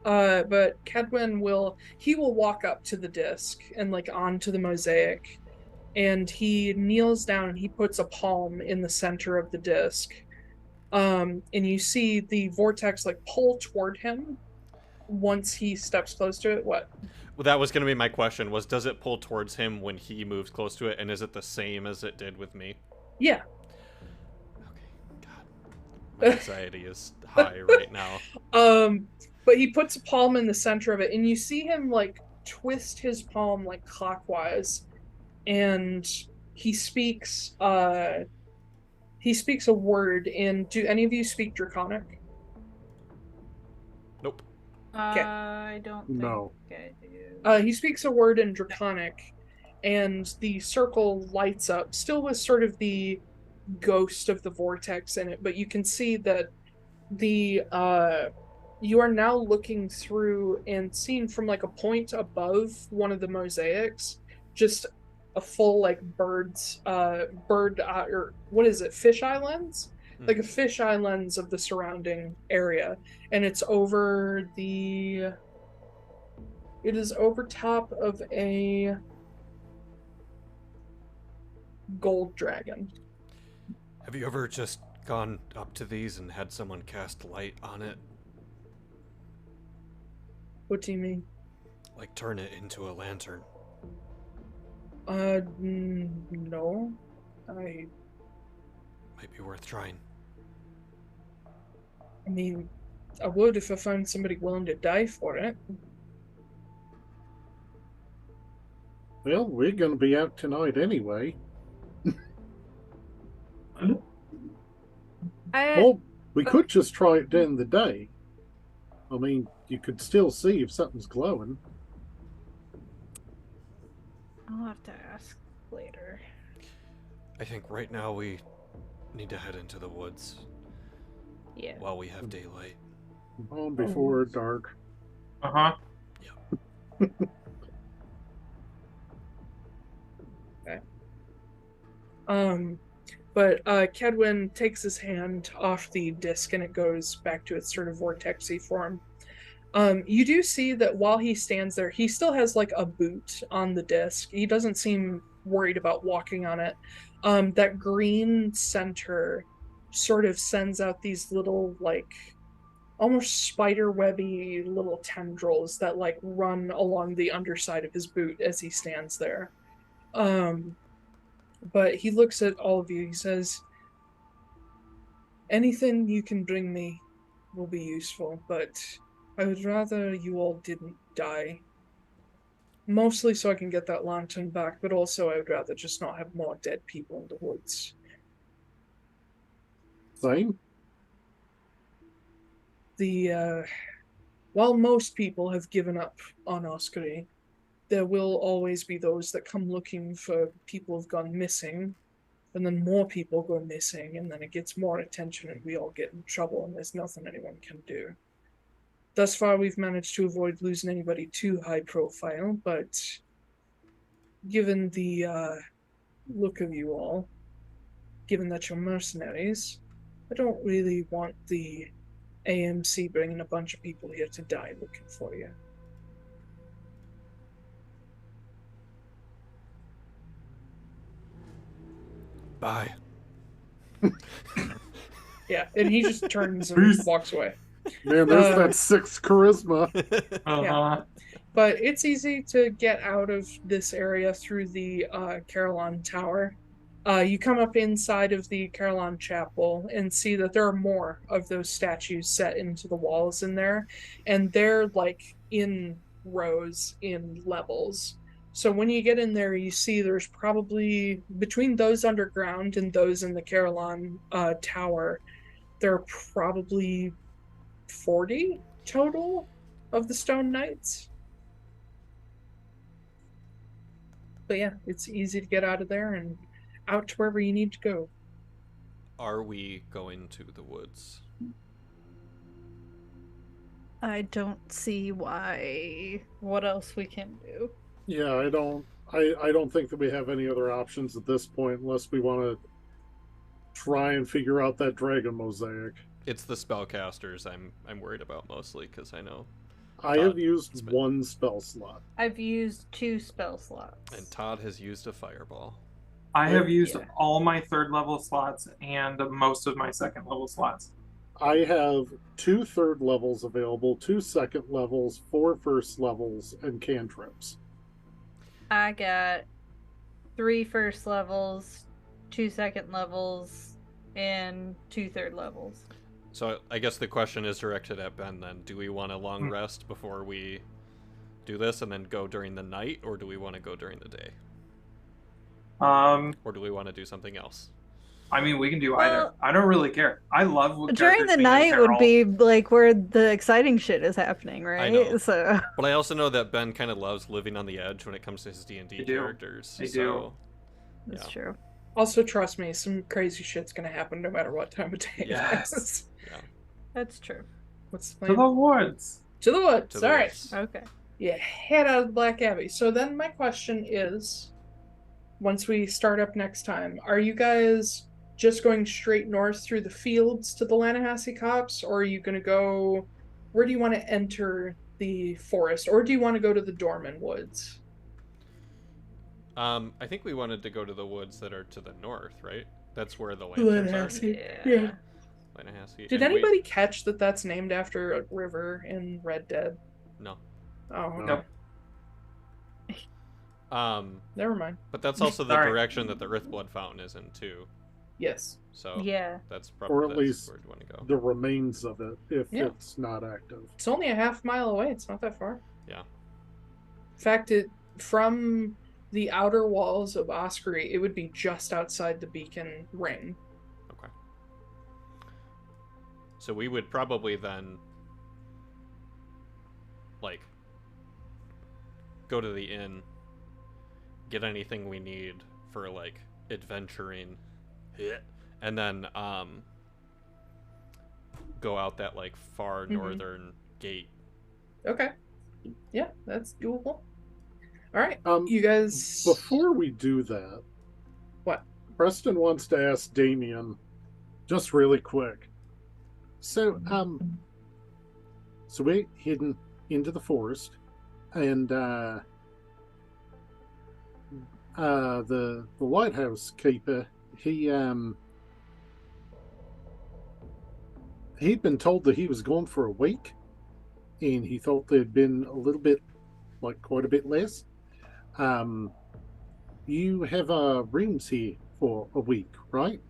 But Kedwin will walk up to the disc and, like, onto the mosaic, and he kneels down and he puts a palm in the center of the disc. And you see the vortex, like, pull toward him once he steps close to it. What? Well, that was going to be my question, was does it pull towards him when he moves close to it, and is it the same as it did with me? Yeah. Okay, God. My anxiety is high right now. But he puts a palm in the center of it, and you see him like twist his palm like clockwise, and he speaks a word. And do any of you speak Draconic? Nope. I don't think No. I do. He speaks a word in Draconic, and the circle lights up, still with sort of the ghost of the vortex in it, but you can see that you are now looking through and seeing from like a point above one of the mosaics, just a full like bird or what is it, fisheye lens? Like a fisheye lens of the surrounding area, and it is over top of a gold dragon. Have you ever just gone up to these and had someone cast light on it? What do you mean? Like turn it into a lantern? No. I Might be worth trying. mean, I would if I found somebody willing to die for it. Well, we're going to be out tonight anyway. Well, we could just try it during the day. I mean, you could still see if something's glowing. I'll have to ask later. I think right now we need to head into the woods. Yeah. While we have daylight. On before dark. Uh-huh. Yep. Okay. But Kedwin takes his hand off the disc and it goes back to its sort of vortexy form. You do see that while he stands there, he still has like a boot on the disc. He doesn't seem worried about walking on it. That green center sort of sends out these little like almost spider-webby little tendrils that like run along the underside of his boot as he stands there. But he looks at all of you. He says, anything you can bring me will be useful, but I would rather you all didn't die. Mostly so I can get that lantern back, but also I would rather just not have more dead people in the woods. Same? While most people have given up on Oskory, there will always be those that come looking for people who've gone missing, and then more people go missing, and then it gets more attention and we all get in trouble and there's nothing anyone can do. Thus far we've managed to avoid losing anybody too high profile, but given the look of you all, given that you're mercenaries, I don't really want the AMC bringing a bunch of people here to die looking for you. Bye. Yeah, and he just turns and walks away. Man, there's that 6 charisma. Uh-huh. Yeah. But it's easy to get out of this area through the Caroline Tower. You come up inside of the Caroline Chapel and see that there are more of those statues set into the walls in there, and they're like in rows, in levels. So when you get in there, you see there's probably, between those underground and those in the Caroline Tower, there are probably 40 total of the Stone Knights. But yeah, it's easy to get out of there and out to wherever you need to go. Are we going to the woods? I don't see why. What else we can do? Yeah, I don't think that we have any other options at this point unless we want to try and figure out that dragon mosaic. It's the spellcasters I'm worried about mostly because I know I have used 1 spell slot. I've used 2 spell slots. and Todd has used a fireball. I have used Yeah. all my 3rd level slots and most of my 2nd level slots. I have 2 3rd levels available, 2 2nd levels, 4 1st levels, and cantrips. I got 3 first levels, 2 second levels, and 2 third levels. So I guess the question is directed at Ben then. Do we want a long rest before we do this and then go during the night, or do we want to go during the day? Or do we want to do something else? I mean, we can do either. I don't really care. I love what during the night would be like where the exciting shit is happening, right? I know. So, but I also know that Ben kind of loves living on the edge when it comes to his D&D characters. I do. That's true. Also, trust me, some crazy shit's gonna happen no matter what time of day it is. Yeah. That's true. To the woods. To the woods. To the All right. woods. Okay. Yeah, head out of Black Abbey. So then my question is, once we start up next time, are you guys just going straight north through the fields to the Lannahechee Copse, or are you going to go... Where do you want to enter the forest, or do you want to go to the Dorman Woods? I think we wanted to go to the woods that are to the north, right? That's where the lanterns are. Yeah. Lannahechee. Did anybody catch that that's named after a river in Red Dead? No. Oh, okay. No. Never mind. But that's also the direction that the Rithblood Fountain is in too. Yes. So yeah, that's probably or at least where you want to go. The remains of it, if it's not active. It's only a half-mile away. It's not that far. Yeah. In fact, from the outer walls of Oskory, it would be just outside the beacon ring. Okay. So we would probably then, like, go to the inn, get anything we need for, like, adventuring, and then go out that, like, far northern gate. Okay. Yeah, that's doable. All right, you guys... Before we do that... What? Preston wants to ask Damian, just really quick. So we're heading into the forest, and the lighthouse keeper, he'd been told that he was gone for a week, and he thought there'd been a little bit, like quite a bit less. You have rooms here for a week, right?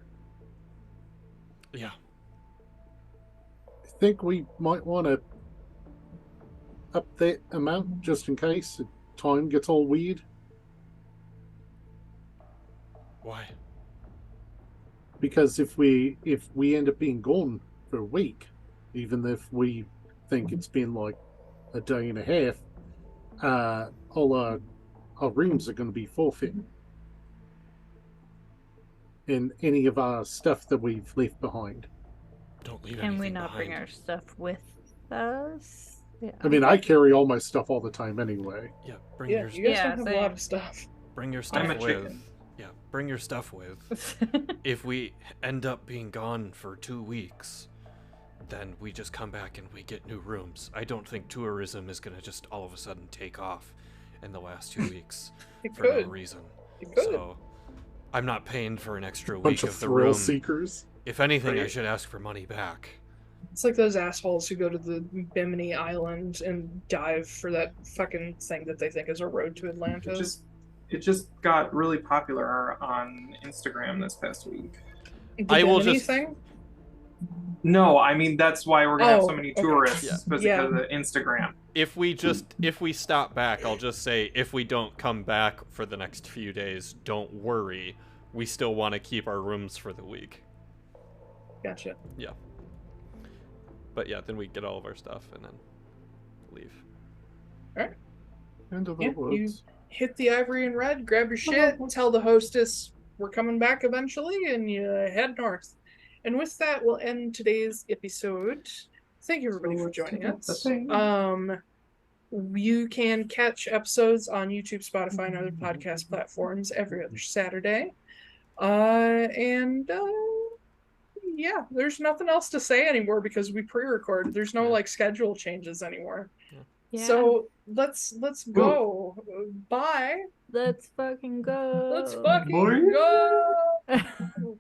Yeah. I think we might want to up that amount just in case the time gets all weird. Why? Because if we end up being gone for a week, even if we think it's been like a day and a half, all our rooms are going to be forfeit. And any of our stuff that we've left behind. Don't leave Can we anything not behind. bring our stuff with us? Yeah. I mean, I carry all my stuff all the time anyway. Yeah, bring Yeah, your you guys Yeah, don't have a lot of stuff. bring your stuff I'm a with. chicken. Yeah, bring your stuff with. If we end up being gone for 2 weeks, then we just come back and we get new rooms. I don't think tourism is gonna just all of a sudden take off in the last 2 weeks It for could. no reason. It could. So I'm not paying for an extra Bunch week of of the thrill room. seekers. If anything, I Right. should ask for money back. It's like those assholes who go to the Bimini Island and dive for that fucking thing that they think is a road to Atlantis. It just got really popular on Instagram this past week. The I will Bimini just- thing? No, I mean that's why we're gonna have so Oh, many okay. tourists Yeah. because Yeah. of the Instagram. If we stop back, I'll just say, if we don't come back for the next few days, don't worry. We still want to keep our rooms for the week. Gotcha. Yeah. But yeah, then we get all of our stuff and then leave. Into the Yeah, woods. Hit the Ivory and Red, grab your shit, tell the hostess we're coming back eventually, and you head north. And with that, we'll end today's episode. Thank you everybody for joining us. You can catch episodes on YouTube, Spotify, and other podcast platforms every other Saturday. Yeah, there's nothing else to say anymore because we pre-recorded. There's no like schedule changes anymore. Yeah. So let's go. Bye. Let's fucking go. Let's fucking go.